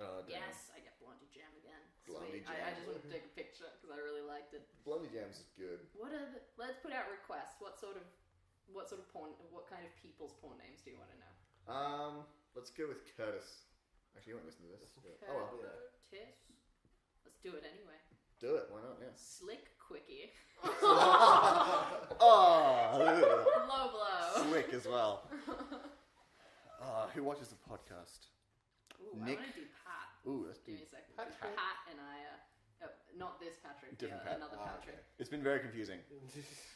Oh, damn. Yes, I get Blondie Jam again. Blondie Sweet. I Jam. just wanted to take a picture because I really liked it. Blondie Jams is good. What are the? Let's put out requests. What sort of porn? What kind of people's porn names do you want to know? Let's go with Curtis. Actually, you won't listen to this. Oh well. Curtis. Let's do it anyway. Do it. Why not? Yeah. Slick Quickie. Oh, Low blow. slick as well. Who watches the podcast? Ooh, Nick. I want to do Pat. Ooh, let's do. Give me a second. Patrick. Pat and I. Not this Patrick. Different yeah, Pat. Another Patrick. It's been very confusing.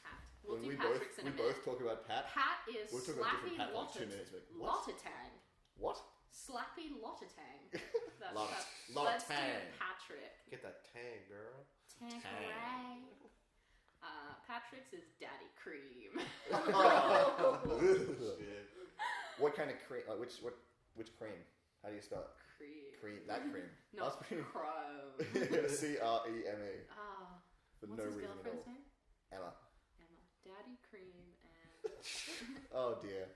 Pat. We'll When do we both Patrick's in a we minute. both talk about Pat. Pat is We'll talk about Slappy different Pat in like 2 minutes. But what? Lottatang. What? Slappy Lottatang. Lot Let's do tang. Patrick. Get that tang, girl. Tanqueray. Patrick's is Daddy Cream. Oh. Shit. What kind of cream? Like which cream? How do you spell it? Cream. Cream. That cream. Not That's pretty. Crow. CREME. Ah. For What's no his reason at girlfriend's all. name? Emma. Emma. Daddy Cream and Oh dear.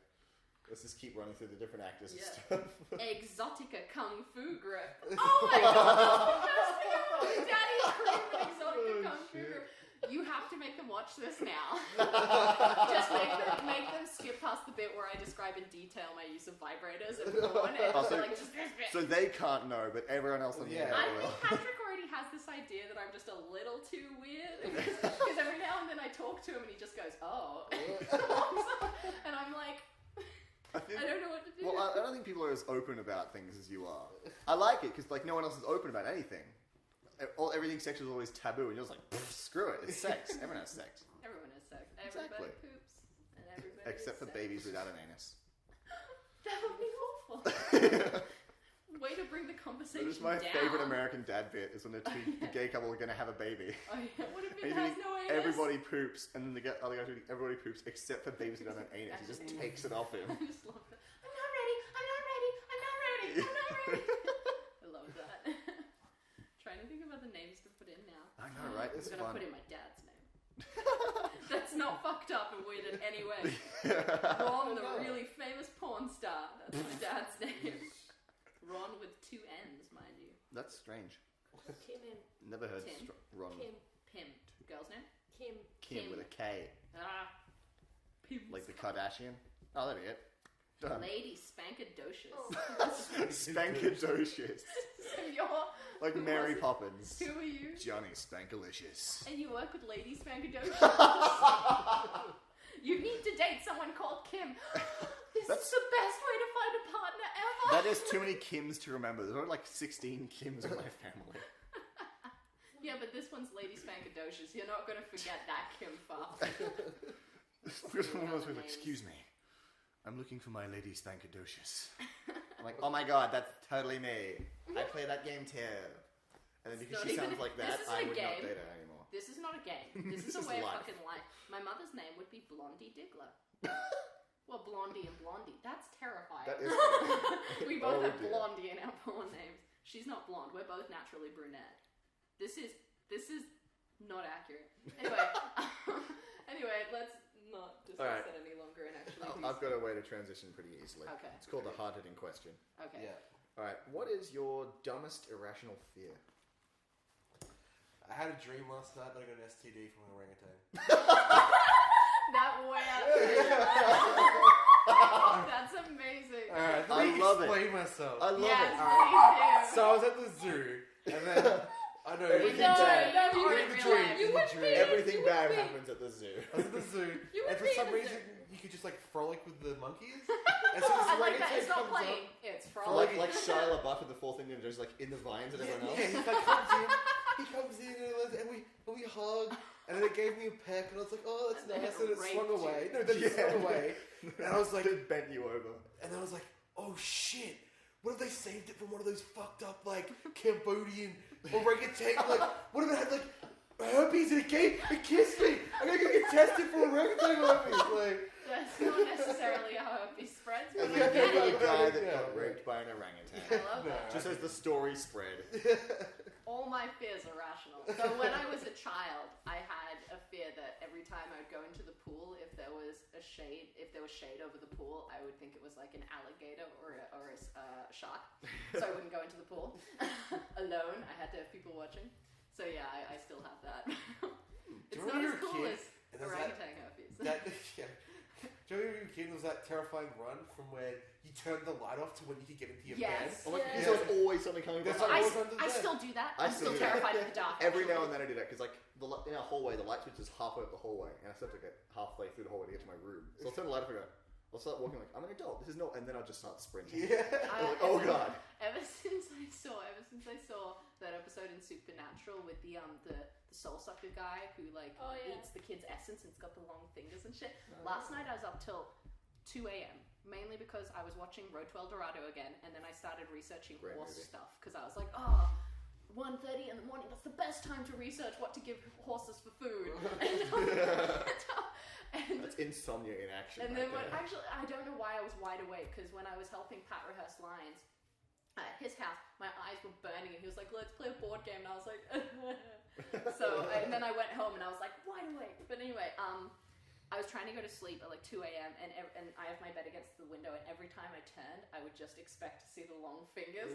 Let's just keep running through the different actors Yeah. and stuff. Exotica Kung Fu Grip. Oh my god! Daddy Cream and Exotica Kung Fu shit. Grip. You have to make them watch this now. Just make them skip past the bit where I describe in detail my use of vibrators and porn and Oh, so- like just this bit. So they can't know, but everyone else on the Yeah. internet I will. think Patrick already has this idea that I'm just a little too weird because every now and then I talk to him and he just goes, "Oh," and I'm like, I think- I don't know what to do. Well, I don't think people are as open about things as you are. I like it because like no one else is open about anything. Everything sexual is always taboo, and you're just like, screw it, it's sex. Everyone has sex, Everyone has sex. Everybody Exactly. poops, and everybody. except for has sex. babies without an anus. That would be awful. Way to bring the conversation conversation That is my down. favorite American dad bit. Is when the gay couple are going to have a baby. Oh yeah, what if And it has no anus? everybody poops, and then the other guy doing everybody poops except for babies who don't have anus. He just takes it off him. I just love that. I'm not ready. I'm not ready. I'm not ready. I'm not ready. I love that. Trying to think of other names to put in now. I know, right? It's I'm gonna fun. put in my dad's name. That's not fucked up and weird in any way. Ron, the really famous porn star. That's my dad's name. Ron with 2 N's, mind you. That's strange. Kim and Never heard Tim. Ron. Pim. Girl's name? Kim. Kim with a K. Pim. Like the Kardashian. Oh, that'd be it. Done. Lady Spankadocious. Oh. Spankadocious. So you're... Like who Mary was it? Poppins. Who are you? Johnny Spankalicious. And you work with Lady Spankadocious? You need to date someone called Kim. This is the best way to find a partner ever. That is too many Kims to remember. There's only like 16 Kims in my family. Yeah, but this one's Lady Spankadocious. You're not going to forget that Kim fast. One of those like, excuse me. I'm looking for my Lady Spankadocious. I'm like, oh my god, that's totally me. I play that game too. And then because It's she not sounds even- like this that, isn't I a would game. not date her anymore. This is not a game. This is This a is way of life. fucking life. My mother's name would be Blondie Diggler. Well, Blondie and Blondie. That's terrifying. That is We both Oh, have dear. Blondie in our porn names. She's not blonde. We're both naturally brunette. This is not accurate. Anyway, anyway, let's not discuss Alright. that any longer and actually. I've got a way to transition pretty easily. Okay. It's called the hard-hitting question. Okay. Yeah. Alright, what is your dumbest irrational fear? I had a dream last night that I got an STD from an orangutan. That way out. That's amazing. Alright, let I me love it. explain myself. I love Yes, it. please do. So I was at the zoo, and then I know Everything No, bad. no, You you in in the real dream. life. You would be. Everything bad happens at the zoo. I was at the zoo, You and would for be some in the reason zoo. you could just like frolic with the monkeys. And so this I like that. orangutan It's not comes playing. up. It's Like frolic. like Shia LaBeouf in the Fourth Indiana Jones, like in the vines and everyone else. Yeah, he like comes in. He comes in and we hug, and then it gave me a peck, and I was like, oh, that's And then nice, it and it swung raped you. away. No, then it swung away, and I was like, It bent you over. and I was like, oh shit. What if they saved it from one of those fucked up like Cambodian orangutan? Like, what if it had like herpes and it kissed me? I'm gonna go get tested for orangutan herpes. Like, That's not necessarily how herpes spreads, but And I then get the it. guy that Yeah. got raped by an orangutan. I love that. Just as the story spread. All my fears are rational. So when I was a child, I had a fear that every time I would go into the pool, if there was shade over the pool, I would think it was like an alligator or a shark. So I wouldn't go into the pool alone. I had to have people watching. So yeah, I still have that. It's you not remember as you were a cool kid as and there's that- orangutan herpes. that yeah. Do you remember when you were a kid? Was that terrifying run from where you turned the light off to when you could get into your Yes. Oh my Yeah. so there's always something coming There's behind. like- I still do that. I I'm still still do that. terrified of the dark. Every actually. now and then I do that because like in our hallway, the light switch is halfway up the hallway, and I still have to get halfway through the hallway to get to my room. So I'll turn the light off and go. I'll start walking like I'm an adult. This is no, and then I'll just start sprinting. Yeah. I'm like, oh god. Ever since I saw that episode in Supernatural with the soul sucker guy who like Oh, yeah. eats the kid's essence and it's got the long fingers and shit. Last night I was up till 2 a.m. mainly because I was watching Road to El Dorado again, and then I started researching Great horse movie. stuff because I was like, oh. 1:30 in the morning, that's the best time to research what to give horses for food. and That's insomnia in action. and right then when, there. actually, I don't know why I was wide awake, because when I was helping Pat rehearse lines at his house, my eyes were burning, and he was like, let's play a board game, and I was like, and then I went home, and I was like, wide awake. But anyway, I was trying to go to sleep at like 2 a.m., and I have my bed against the window, and every time I turned, I would just expect to see the long fingers.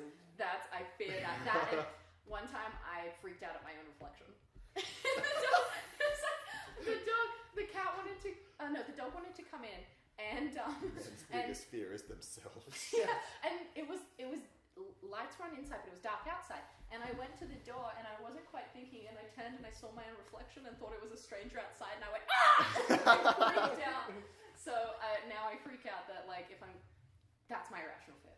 I fear that. And one time, I freaked out at my own reflection. The dog wanted to come in, and His biggest fear is themselves. yeah, and it was lights were on inside, but it was dark outside. And I went to the door, and I wasn't quite thinking, and I turned and I saw my own reflection and thought it was a stranger outside, and I went ah! I freaked out. So now I freak out that like that's my irrational fear.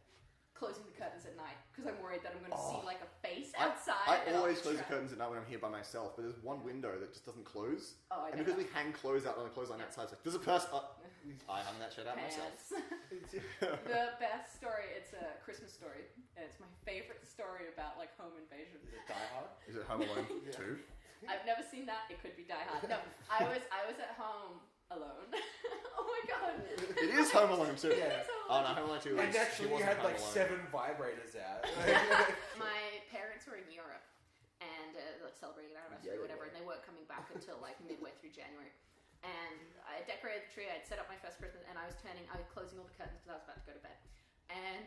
Closing the curtains at night because I'm worried that I'm going to see like a face outside. I and I'll always be close the trapped. curtains at night when I'm here by myself, but there's one window that just doesn't close. Oh, I And know because that. we hang clothes out on the clothesline outside, it's like, there's a person. I hung that shit out myself. Pants. The best story, it's a Christmas story, and it's my favorite story story about like home invasion. Is it Die Hard? Is it Home Alone 2? I've never seen that. It could be Die Hard. No, I was at home alone. Oh my god. It is Home Alone 2. Yeah. Oh no, Home Alone 2 And was... naturally, you had like 7 vibrators out. My parents were in Europe and like celebrating an anniversary or whatever, and they weren't coming back until like midway through January. And I decorated the tree. I'd set up my first Christmas, and I was closing all the curtains because I was about to go to bed. And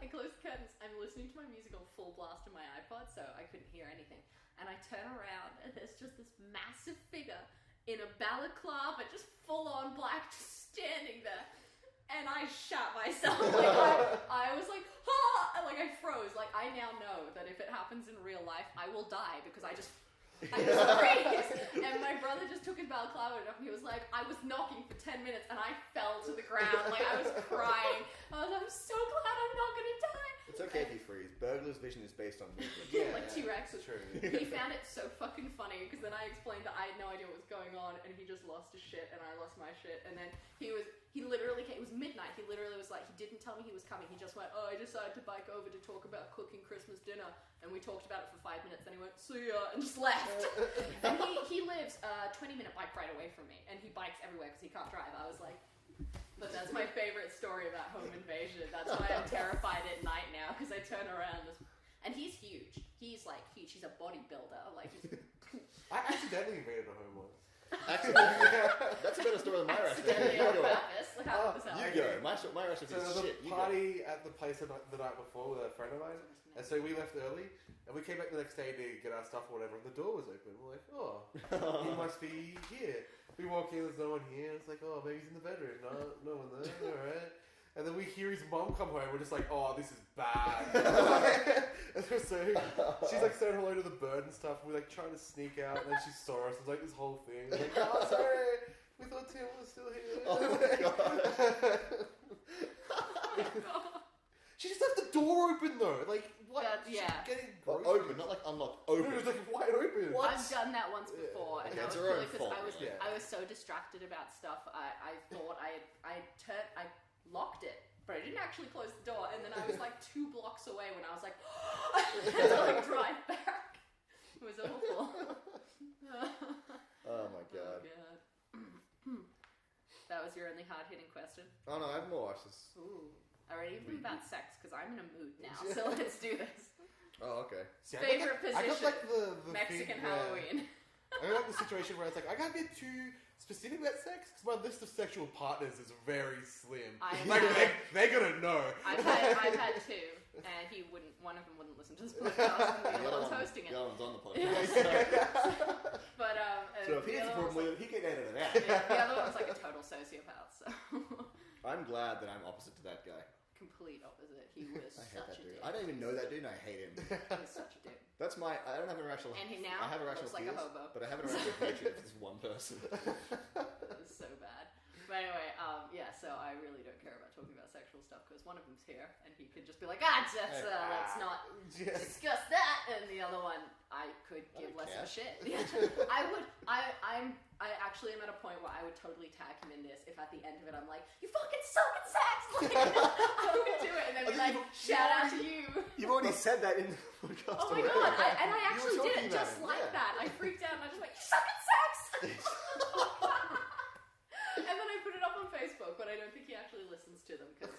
I closed the curtains. I'm listening to my music on full blast on my iPod, so I couldn't hear anything. And I turn around, and there's just this massive figure in a balaclava, just full on black, just standing there. And I shat myself. Like I was like, ah! And like I froze. Like I now know that if it happens in real life, I will die because I just freeze. And my brother just took his balaclava up, and he was like, I was knocking for 10 minutes, and I fell to the ground. Like I was crying. I'm so glad I'm not gonna die. It's okay if you freeze. Burglar's vision is based on movement. Like T-Rex. True. He found it so fucking funny because then I explained that I had no idea what was going on, and he just lost his shit, and I lost my shit, and then he literally came, it was midnight, he literally was like, he didn't tell me he was coming, he just went, oh, I decided to bike over to talk about cooking Christmas dinner, and we talked about it for 5 minutes, then he went, see ya, and just left. And he lives a 20-minute bike ride away from me, and he bikes everywhere because he can't drive. I was like, but that's my favorite story about home invasion. That's why I'm terrified at night now, because I turn around, and he's huge. He's like huge. He's a bodybuilder. Like, I accidentally invaded a home once. Actually, that's a better story than my recipe. accidentally on purpose. Like, how did this happen? You go. My recipe So there is was shit. a party at the place the night before with a friend of mine, and so we left early, and we came back the next day to get our stuff or whatever, and the door was open. We're like, oh, he must be here. We walk in, there's no one here. It's like, oh, maybe he's in the bedroom. No one there. All right. And then we hear his mom come home. We're just like, oh, this is bad. And so she's like saying hello to the bird and stuff. We're like trying to sneak out, and then she saw us. It was like this whole thing. We're like, oh, sorry. We thought Tim was still here. Oh my god. She just left the door open though. Like, what? That's- yeah. She's getting Well, groceries. open, not like unlocked. No, Open. it was like wide open. I've done that once before, and Okay, that it's was her own purely because fault, yeah. I was so distracted about stuff. I thought I locked it, but I didn't actually close the door. And then I was like 2 blocks away when I was like, I had to like drive back. It was awful. Oh my god. That was your only hard-hitting question. Oh no, I have more. It's just... Ooh. Alright, even about sex, because I'm in a mood now, so let's do this. Oh, okay. See, Favorite I got position? like the Mexican thing where- Halloween. I got like the situation where it's like I can't get too specific about sex because my list of sexual partners is very slim. Like they're gonna know. I've had 2, and one of them wouldn't listen to this podcast, and the other one's hosting it. The other one's on the podcast. But So if he has a the other problem one's with it, he can edit it out. the other one's like a total sociopath, so I'm glad that I'm opposite to that guy. complete opposite. He was I hate such that a dude. dick. I don't even know that dude and I hate him. He was such a dick. That's my... I don't have an irrational... And he now I have irrational looks like a fears, hobo. but I have an irrational hatred for this one person. It was so bad. But anyway, yeah, so I really don't care about talking about sexual stuff because one of them's here and he could just be like, let's not discuss that. And the other one, I could give less of a shit. Yeah. I actually am at a point where I would totally tag him in this if at the end of it I'm like, you fucking suck at sex! Like, I would do it and then be like, shout out to you. You've already said that in the podcast. Oh my already. god, I You actually were did it talking just about like yeah. that. I freaked out and I just went, you suck at sex! And then I put it up on Facebook, but I don't think he actually listens to them because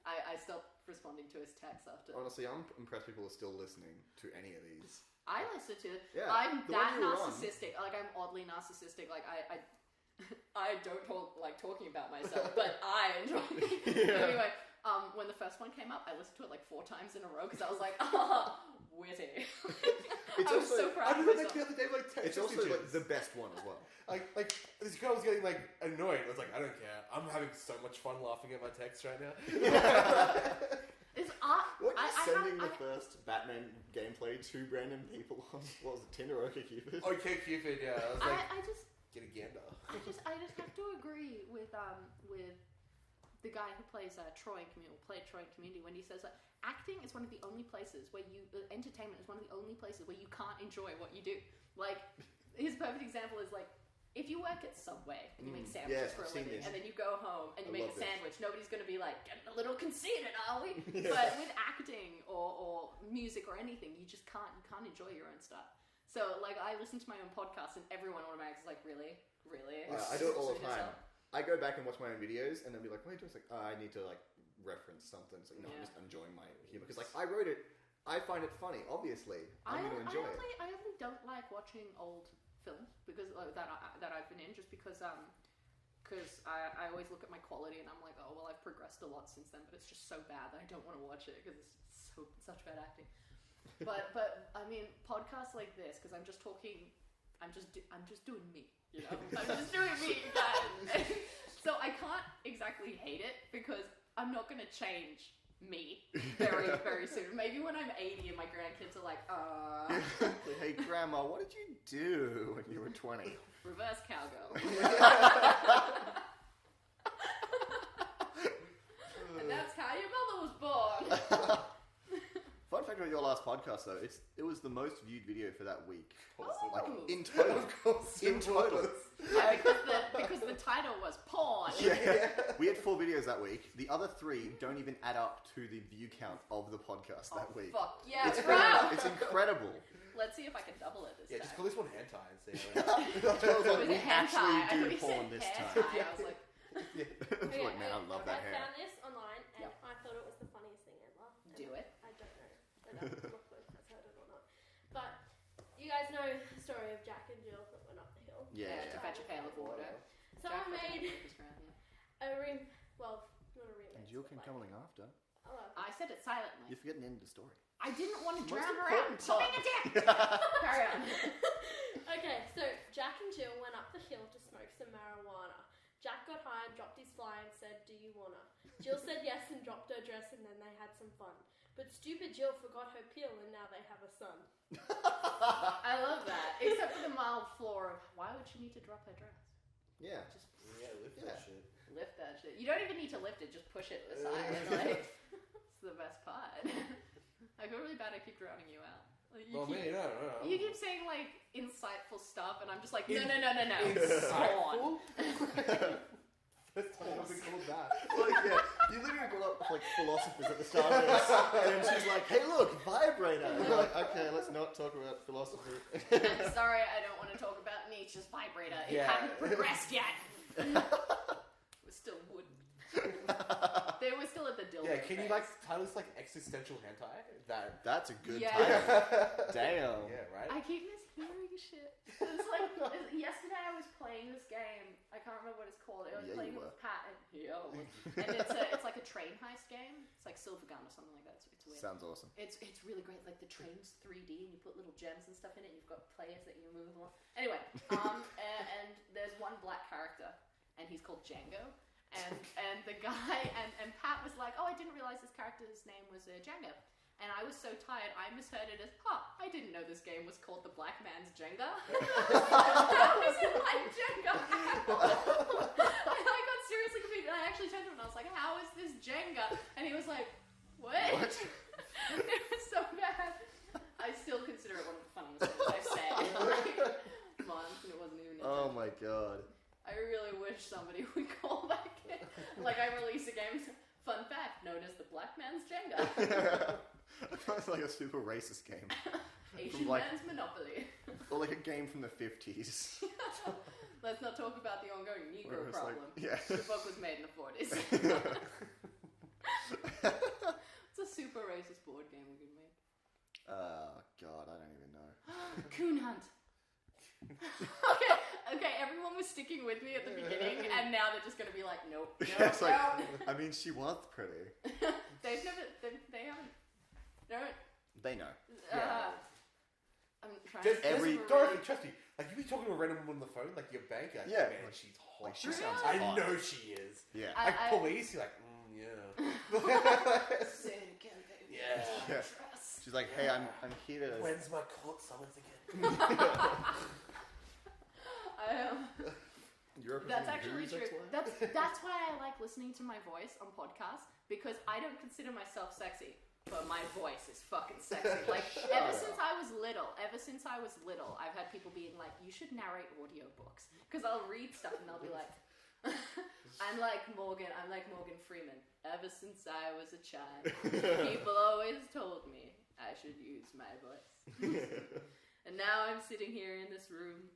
I stopped responding to his texts after. Honestly, I'm impressed people are still listening to any of these. I listen to it. Yeah, I'm the that one you were on. narcissistic. Like, I'm oddly narcissistic. Like, I don't like talking about myself, but I enjoy it. Yeah. Anyway, when the first one came up, I listened to it like 4 times in a row because I was like, oh, witty. It's I was also- so proud I of did that myself. the other day, like text It's also messages. like the best one as well. Like this girl was getting like annoyed. I was like, I don't care. I'm having so much fun laughing at my text right now. It's What are you sending I the first Batman gameplay to random people on, what was it, Tinder or OkCupid? Okay, Cupid. Yeah, I was like, I just get a gander. I just have to agree with the guy who plays Troy in Community, played Troy in Community, when he says that acting is one of the only places where entertainment is one of the only places where you can't enjoy what you do. Like, his perfect example is like, if you work at Subway and you make sandwiches for a living, and then you go home and you make a sandwich, nobody's going to be like, getting a little conceited, are we? But with acting or music or anything, you just can't enjoy your own stuff. So, like, I listen to my own podcast and everyone automatically is like, really? I do it all the time. I go back and watch my own videos and then be like, what are you doing? It's like, I need to, like, reference something. So, I'm just enjoing my humor. Because, like, I wrote it, I find it funny, obviously. I'm going to enjoy it. I only don't like watching old films because that I've been in, just because I always look at my quality and I'm like, oh well, I've progressed a lot since then, but it's just so bad that I don't want to watch it because it's such bad acting. But I mean, podcasts like this, because I'm just talking, I'm just doing me, you know. I'm just doing me, guys. So I can't exactly hate it because I'm not gonna change me very, very soon. Maybe when I'm 80 and my grandkids are like, hey grandma, what did you do when you were 20? Reverse cowgirl. And that's how your mother was born. Fun fact about your last podcast though, it was the most viewed video for that week. Like Oh. in total. In total. Because the title was porn. Yeah. We had 4 videos that week. The other 3 don't even add up to the view count of the podcast that week. Fuck yeah, It's bro. It's incredible. Let's see if I can double it this time. Just call this one hentai and see how Was We it hentai? actually I do thought you porn said this hentai. time. I was like, It's like, man, I love that I hair. found this online and I thought it was the funniest thing ever. do it. I don't know. I'm not close if that's heard it or not. But you guys know the story of Jack and Jill that went up the hill. Yeah. To fetch a pail of water. Someone Jack made was around, yeah. not a remix. And Jill but came like- coming after. Oh, I said it silently. You're forgetting the end of the story. I didn't want to Most drown her out. important Stop being a dick. Carry on. Okay, so Jack and Jill went up the hill to smoke some marijuana. Jack got high and dropped his fly and said, "Do you wanna?" Jill said yes and dropped her dress, and then they had some fun. But stupid Jill forgot her pill and now they have a son. I love that. Except for the mild flaw of why would she need to drop her dress? Yeah. Just lift that shit. lift that shit. You don't even need to lift it, just push it aside. Like, it's the best part. I feel really bad I keep drowning you out. Like, No. you keep saying like insightful stuff and I'm just like, no. Insightful? First time I've been called that. Like, yeah, you literally got up with like philosophers at the start of this, and she's like, "Hey, look, vibrator." And you're like, "Okay, let's not talk about philosophy." I'm sorry, I don't want to talk about Nietzsche's vibrator. It hadn't progressed yet. It was still wooden. They were still at the dildo. Yeah, can you phase. like title this like existential hentai? That's a good Yeah. title. Damn. Yeah, right? I keep mishearing shit. It's like yesterday I was playing this game. I can't remember what it's called. I was Yeah, playing you it were. with Pat, and it's like a train heist game. It's like Silver Gun or something like that. It's weird. Sounds awesome. It's really great. Like the train's 3D, and you put little gems and stuff in it. And you've got players that you move along. Anyway, and there's one black character, and he's called Django. And the guy and Pat was like, "Oh, I didn't realize this character's name was Django." And I was so tired, I misheard it as, I didn't know this game was called The Black Man's Jenga. How is it like Jenga? And I got seriously confused. And I actually turned to him and I was like, how is this Jenga? And he was like, what? It was so bad. I still consider it one of the funniest things I've said in like months, and it wasn't even Oh my god. I really wish somebody would call that game. Like, I release a game, fun fact, known as The Black Man's Jenga. It's like a super racist game. Asian like- Man's Monopoly. Or like a game from the 50s. Let's not talk about the ongoing Negro Where it's like- problem. yeah. The book was made in the 40s. It's a super racist board game we could make. God, I don't even know. Coon Hunt. Okay, everyone was sticking with me at the beginning, and now they're just going to be like, nope, Yeah, it's like, no. I mean, she was pretty. They haven't, They know. I'm trying Just to Dorothy, trust me. Like, you be talking to a random woman on the phone, like your bank, like, Yeah. man, she's hot. Like, she sounds I hot. know she is. Yeah. Like, I- police, you're like, yeah. Say it again, baby. Yeah. Yeah. Trust. She's like, hey, I'm here to... When's my court summons again? You're That's representing actually who's true. ex-wife? That's why I like listening to my voice on podcasts, because I don't consider myself sexy. but my voice is fucking sexy. Like, ever since I was little, I've had people being like, you should narrate audiobooks. Because I'll read stuff and they'll be like, I'm like Morgan Freeman. Ever since I was a child, people always told me I should use my voice. And now I'm sitting here in this room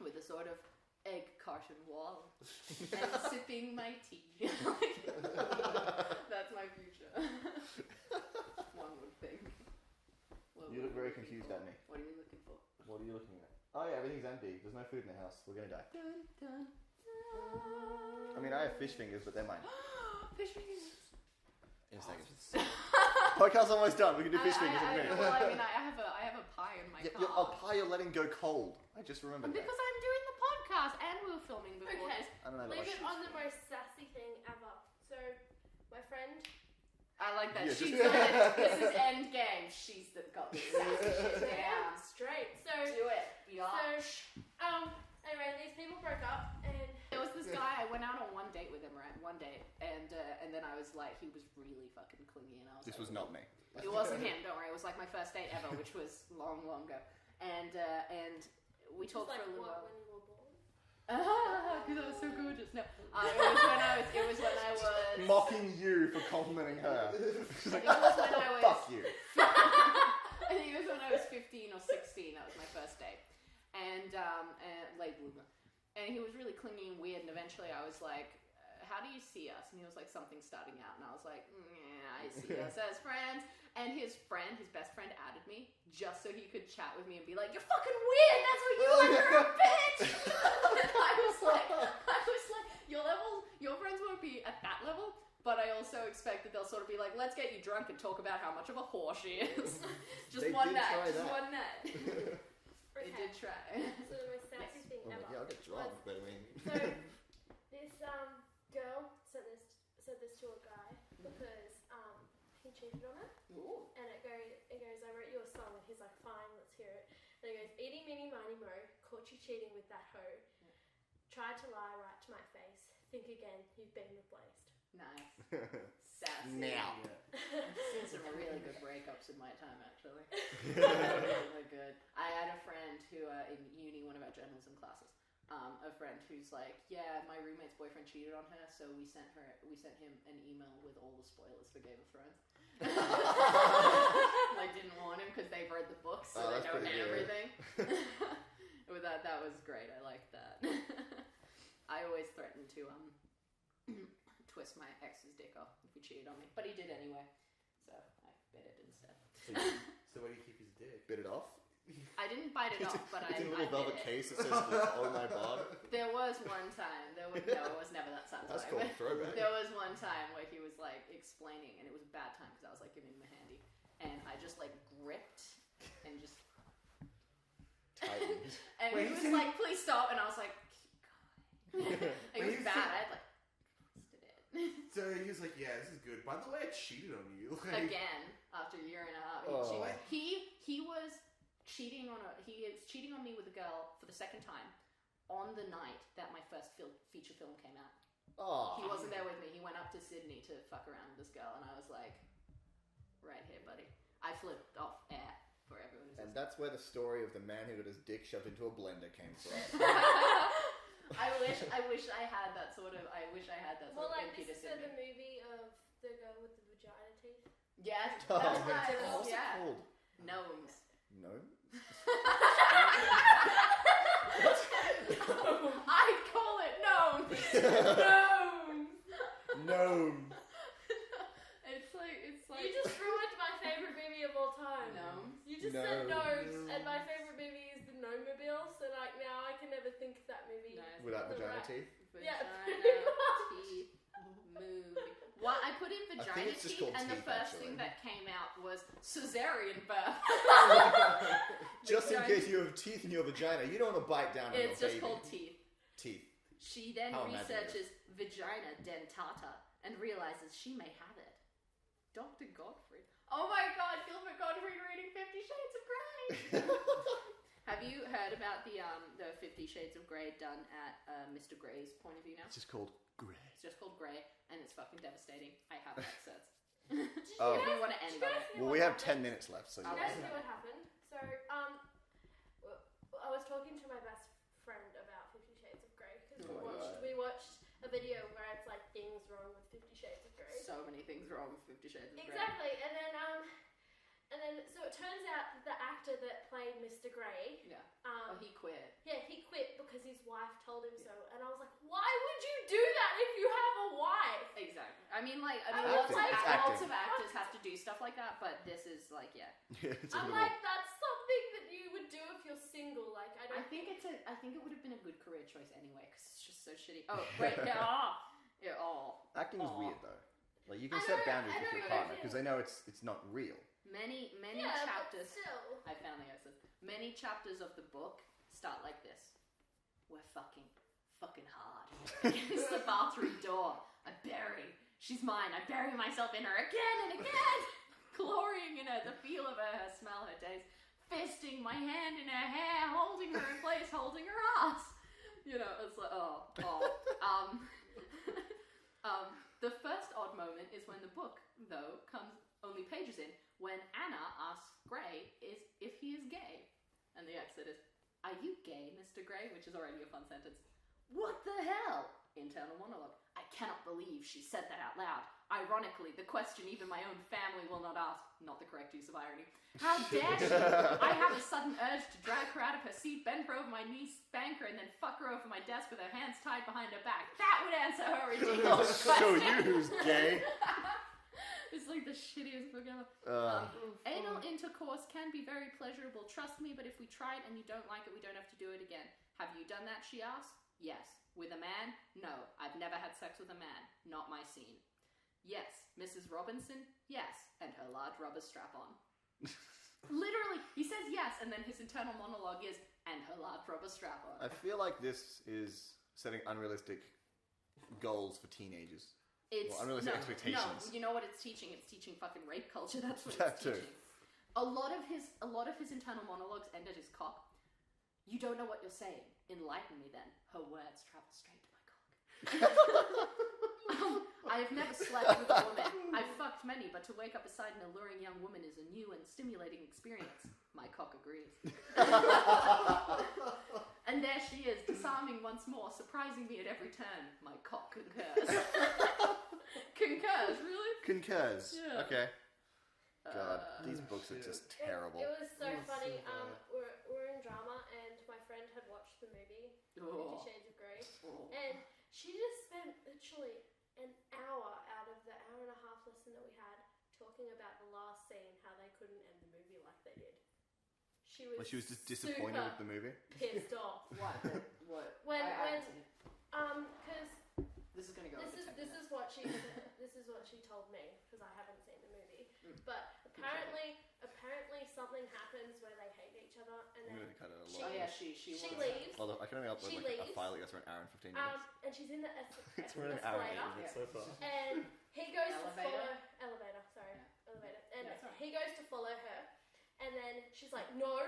with a sort of egg carton wall and sipping my tea. That's my future. One would think. You look very confused at me. What are you looking for? What are you looking at? Oh yeah, everything's empty. There's no food in the house. We're gonna die. Dun, dun, dun. I mean, I have fish fingers, but they're mine. Fish fingers. In a second. Podcast's almost done. We can do fish fingers in a minute. Well, I mean, I have a pie in my car. Pie you're letting go cold. I just remembered that. Because I'm doing the podcast and we were filming before Okay. this. I don't know. Leave it on the most sassy thing ever. So, my friend. I like that. Yeah, She's just- got it. This is end game. She's got the sassy shit down. Straight. So, Do it. anyway, these people broke up, and There was this guy. I went out on one date with him, right? One date, and then I was like, he was really fucking clingy, and I was. This like, was not me. It wasn't him. Don't worry. It was like my first date ever, which was long, long ago, and we just talked like for a little what while. when you were born. Because I was so gorgeous. No, it was when I was Mocking you for complimenting her. I think it was when I was. Fuck you. I think it was when I was 15 or 16. That was my first date, and late bloomer. And he was really clingy and weird. And eventually, I was like, "How do you see us?" And he was like, "Something starting out." And I was like, "I see us as friends." And his best friend, added me just so he could chat with me and be like, "You're fucking weird. That's what you are. You're a bitch." And I was like, your friends won't be at that level. But I also expect that they'll sort of be like, let's get you drunk and talk about how much of a whore she is. Just They one did night. try Just that. one night. They did try. So the most sassy thing Oh, ever. yeah, I'll get drunk, but I mean. So this girl sent this to a guy because he cheated on her, Ooh. and it goes, I wrote you a song, and he's like, fine, let's hear it. And it goes, eeny meeny miny mo, caught you cheating with that hoe, tried to lie right to my face, think again, you've been replaced. Nice. Sassy. Now. I've seen some really good breakups in my time, actually. Really good. I had a friend who, in uni, one of our journalism classes, a friend who's like, yeah, my roommate's boyfriend cheated on her, so we sent him an email with all the spoilers for Game of Thrones. I didn't want him because they've read the books, so they know everything. That was great. I liked that. I always threatened to twist my ex's dick off if he cheated on me, but he did anyway, so I bit it instead. So where do you keep his dick? Bit it off? I didn't bite it off, but It's I in a little bit velvet it. case that says, oh my bod. There was one time. No, it was never that satisfying. That's called a throwback. There was one time where he was like explaining, and it was a bad time because I was like giving him a handy, and I just like gripped and just Tightened. and Wait, he was he- like, "Please stop," and I was like, "Keep going." It Wait, was he bad. said- I had like twisted it So he was like, yeah, this is good. By the way, I cheated on you. Like, again after a year and a half. Oh. He was cheating on me with a girl for the second time on the night that my first feature film came out. Oh. He wasn't there with me. He went up to Sydney to fuck around with this girl, and I was like, right here, buddy. I flipped off air for everyone who's And that's where the story of the man who got his dick shoved into a blender came from. I wish I had that sort of. Well, like impetus this is in the me. movie of the girl with the vagina teeth. Yeah, Oh, that's man. right. What's it Yeah, called? gnomes. Gnome? I'd call it gnomes. Gnomes. Gnome. It's like. You just ruined my favorite movie of all time. Gnomes. You just said gnomes, and my favorite movie is the Gnomobile, so like now I can never think of that movie. Nice. Without The vagina rat. teeth? Yeah, Vagina pretty much. teeth movie. Well, I put in I think vagina it's just teeth, called and the teeth, first actually. thing that came out was cesarean birth. Just in Vagina- case you have teeth in your vagina, you don't want to bite down on It's your just baby. called teeth. Teeth. She then How imaginative. researches vagina dentata and realizes she may have it. Dr. Godfrey. Oh my god, Gilbert Godfrey reading 50 Shades of Grey! Have you heard about the 50 Shades of Grey done at Mr. Grey's point of view now? It's just called grey. It's just called Grey, and it's fucking devastating. I have that sets. Do Did Oh. If we you guys, want to did end you on guys it. hear Well, what we have happened? 10 minutes left, so Did you yeah. guys see what happened? So, I was talking to my best friend about 50 Shades of Grey because Oh my God. we watched a video where it's like things wrong with 50 Shades of Grey. So many things wrong with 50 Shades of Grey. Exactly, and then so it turns out that the actor that played Mr. Grey, Yeah. Oh, he quit. yeah, he quit because his wife told him so, and I was like, why would you do that if you have a wife? Exactly. I mean, lots Acting. of actors have to do stuff like that, but this is like, yeah. Yeah, it's I'm a little- like, that's something that you would do if you're single. Like, I think it would have been a good career choice anyway, because it's just so shitty. Oh, wait, yeah. Yeah, Acting's Aw. weird though. Like you can I set know, boundaries I with know your what partner you because they know it's not real. Many yeah, chapters. But still. I found the access. Many chapters of the book start like this. We're fucking hard. Against the bathroom door. She's mine. I bury myself in her again and again. Glorying in her, the feel of her smell, her taste. Fisting my hand in her hair, holding her in place, holding her ass. You know, it's like, the first odd moment is when the book, though, comes only pages in, when Anna asks Grey if he is gay. And the exit is, "Are you gay, Mr. Grey?" Which is already a fun sentence. "What the hell?" Internal monologue. "I cannot believe she said that out loud. Ironically, the question even my own family will not ask." Not the correct use of irony. "How dare she? I have a sudden urge to drag her out of her seat, bend her over my knee, spank her, and then fuck her over my desk with her hands tied behind her back. That would answer her ridiculous So question." you who's gay? It's like the shittiest book ever. Anal intercourse can be very pleasurable, trust me, but if we try it and you don't like it, we don't have to do it again. "Have you done that?" she asked. "Yes." "With a man?" "No, I've never had sex with a man. Not my scene." "Yes." "Mrs. Robinson?" "Yes." "And her large rubber strap-on." Literally, he says yes, and then his internal monologue is, "And her large rubber strap-on." I feel like this is setting unrealistic goals for teenagers. It's unrealistic expectations. No, you know what it's teaching? It's teaching fucking rape culture. That's what That it's too. teaching. A lot of his internal monologues end at his cock. "You don't know what you're saying. Enlighten me then." Her words travel straight to my cock. "I have never slept with a woman. I've fucked many, but to wake up beside an alluring young woman is a new and stimulating experience." My cock agrees. "And there she is, disarming once more, surprising me at every turn. My cock concurs." Concurs, really? Concurs. Yeah. Okay. God, these books are just terrible. It was so It was funny. so bad. We're in drama, and my friend had watched the movie Oh. 50 Shades of Grey, Oh. and she just spent literally an hour out of the hour and a half lesson that we had talking about the last scene, how they couldn't end the movie like they did. She was Like she was just disappointed super with the movie. pissed off. What? What? When I haven't seen it. because This is gonna go. this over 10 is minutes. what she told me because I haven't seen the movie. Mm. But apparently something happens where they hate each other, and I'm then gonna cut it a She- lot. Oh yeah, she she was. leaves. Although I can only upload She like a leaves. file that goes for an hour and 15 minutes. And she's in the It's for an hour and 8 escalator, minutes so far. and he goes Elevator? to follow elevator. Sorry, Yeah. elevator. And Yeah, sorry. he goes to follow her, and then she's like, no,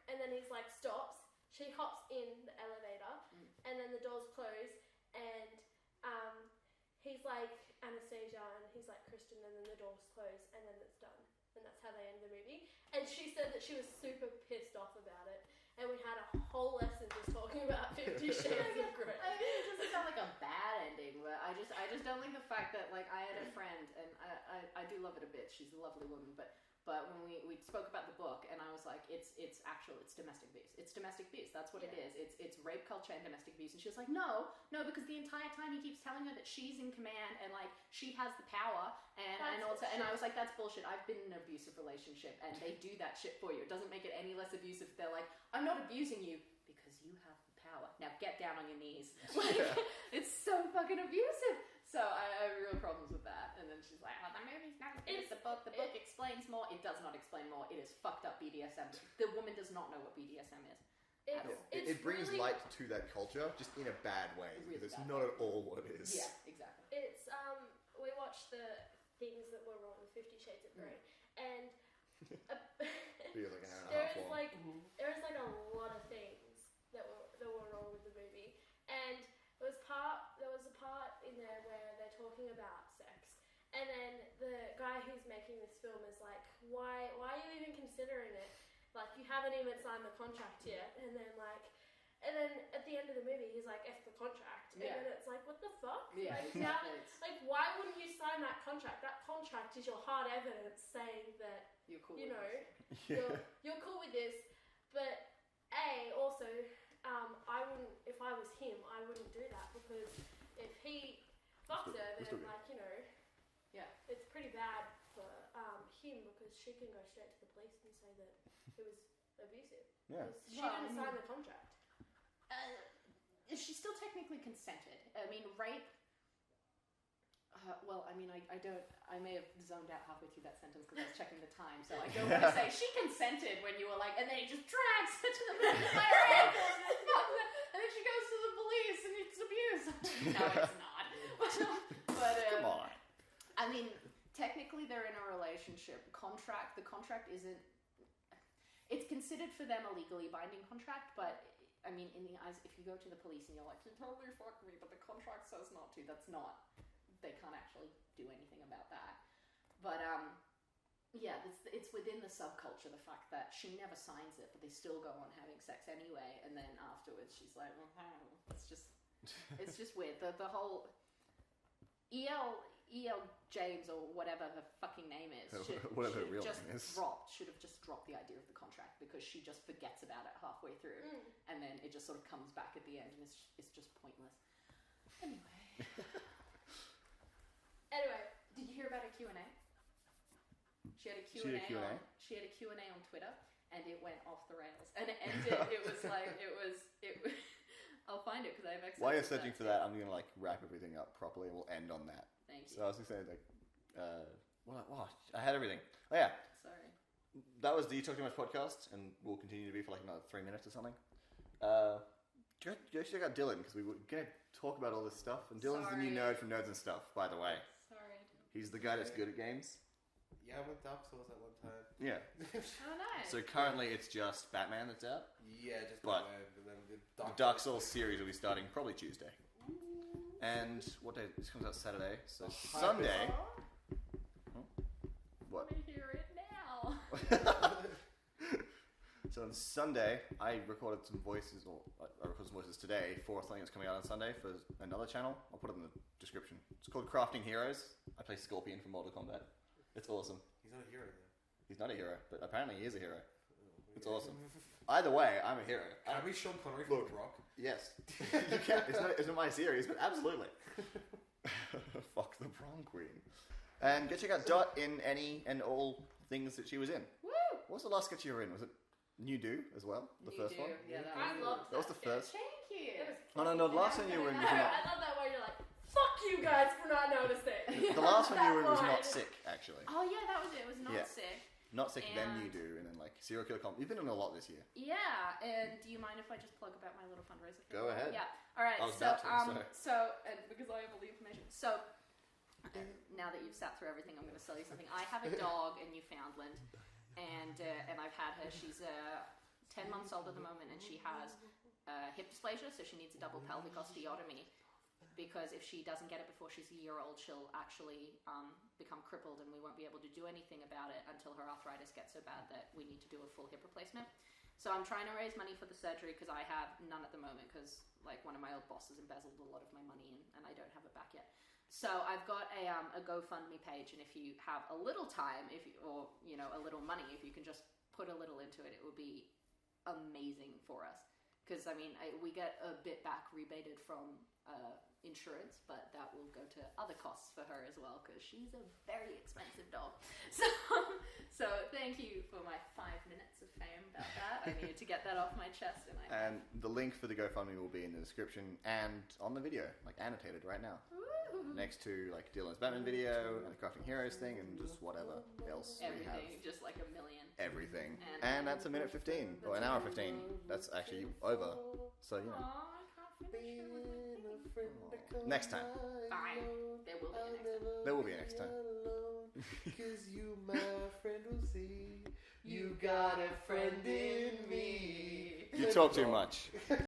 and then he's like stops. She hops in the elevator, and then the doors close, and he's like anesthesia, and he's like Christian, and then the doors close, and then it's done, and that's how they end the movie. And she said that she was super pissed off about it, and we had a whole lesson just talking about 50 Shades of Grey. I mean, it doesn't sound like a bad ending, but I just don't like the fact that like I had a friend, and I do love it a bit. She's a lovely woman, but when we spoke about the book, and I was like, it's domestic abuse. It's domestic abuse. That's what it is. It's rape culture and domestic abuse. And she was like, no, because the entire time he keeps telling her that she's in command and like she has the power, and also, and I was like, that's bullshit. I've been in an abusive relationship, and they do that shit for you. It doesn't make it any less abusive if they're like, I'm not abusing you because you have the power. Now get down on your knees. Like, it's so fucking abusive. So I have real problems with that. And then she's like, oh, the movie's not as good as the book. The book explains more. It does not explain more. It is fucked up BDSM. The woman does not know what BDSM is. It's It brings really, light to that culture, just in a bad way, Really because it's bad not at all what it is. Yeah, exactly. It's we watched the things that were wrong with 50 Shades of Grey, and Feels like an hour and a there half is long. like there is like a lot of things that were wrong with the movie, and there was a part in there where they're talking about sex, and then the guy who's making this film is like, why are you even considering it? Like, you haven't even signed the contract yet, and then at the end of the movie, he's like, F the contract. And then it's like, what the fuck? Yeah, like, exactly. like, why wouldn't you sign that contract? That contract is your hard evidence saying that, You're cool. you with know, this. you're cool with this. But, also, I wouldn't, if I was him, I wouldn't do that, because if he fucks her, then, like, you know, it's pretty bad for him, because she can go straight to the police and say that it was abusive. Yeah. She didn't sign the contract. She still technically consented. I mean, rape. Well, I mean, I may have zoned out halfway through that sentence because I was checking the time, so I don't want to say she consented when you were like, and then he just drags her to the middle by her ankles, and then she goes to the police and it's abuse. No, it's not. But Come on. I mean, technically they're in a relationship. The contract isn't. It's considered for them a legally binding contract, but I mean, in the eyes, if you go to the police and you're like, you totally fucked me, but the contract says not to, that's not. They can't actually do anything about that. But, yeah, it's within the subculture, the fact that she never signs it, but they still go on having sex anyway, and then afterwards she's like, well, it's just weird. The whole E.L. James, or whatever her fucking name is, should have just dropped the idea of the contract, because she just forgets about it halfway through, and then it just sort of comes back at the end, and it's just pointless. Anyway, did you hear about her Q&A? She had a Q&A. She had a Q&A on Twitter, and it went off the rails. And it ended. It was like it was. I'll find it because I have access. While you're searching for that, I'm gonna like wrap everything up properly, and we'll end on that. Thank you. So I was just saying, like, I had everything. Oh yeah. Sorry. That was the You Talk Too Much podcast, and will continue to be for like another 3 minutes or something. Go check out Dylan, because we were gonna talk about all this stuff, and Dylan's the new nerd from Nerds and Stuff, by the way. Sorry. He's the guy that's good at games. Yeah, I went Dark Souls at one time. Yeah. Oh, nice. So currently it's just Batman that's out. Yeah, just But Batman, and then The Dark Souls series will be starting probably Tuesday. And what day? This comes out Saturday, so Sunday. Huh? What? I want to hear it now. So on Sunday, I recorded some voices today for something that's coming out on Sunday for another channel. I'll put it in the description. It's called Crafting Heroes. I play Scorpion from Mortal Kombat. It's awesome. He's not a hero, though. He's not a hero, but apparently he is a hero. It's awesome. Either way, I'm a hero. Can I be Sean Connery from The Rock? Yes. You can. It's not my series, but absolutely. Fuck the prom queen. And go check out Dot in any and all things that she was in. Woo! What was the last sketch you were in? Was it New Do as well? The first one? Yeah, I loved That was the first. Thank you. Oh no, the last one you were in was I not. love that one. You're like, fuck you guys for not noticing. The last one you were in was That not line. sick, actually. Oh yeah, that was it. It was not Yeah. sick. Not sick, then And- You Do, and then like Serial Killer Comp. You've been in a lot this year. Yeah, and do you mind if I just plug about my little fundraiser? Go ahead. Yeah. All right. I was So, about to, and because I have all the information. So, now that you've sat through everything, I'm going to sell you something. I have a dog in Newfoundland, and I've had her. She's 10 months old at the moment, and she has hip dysplasia, so she needs a double pelvic osteotomy. Because if she doesn't get it before she's a year old, she'll actually become crippled, and we won't be able to do anything about it until her arthritis gets so bad that we need to do a full hip replacement. So I'm trying to raise money for the surgery because I have none at the moment, because like one of my old bosses embezzled a lot of my money, and I don't have it back yet. So I've got a GoFundMe page, and if you have a little time, or a little money, if you can just put a little into it, it would be amazing for us. Because I mean, we get a bit back rebated from insurance, but that will go to other costs for her as well, because she's a very expensive dog. So thank you for my 5 minutes of fame about that. I needed to get that off my chest, And the link for the GoFundMe will be in the description and on the video, like annotated right now. Woo! Next to like Dylan's Batman video and the Crafting Heroes thing and just whatever else we have. Everything, just like a million. Everything. And that's a minute 15 or an hour 15. That's actually over. So Aw, I can't finish it with my thing. next time. Fine. There will be a next time. There will be a next time. Cause you, my friend, will see. You got a friend in me. You talk too much.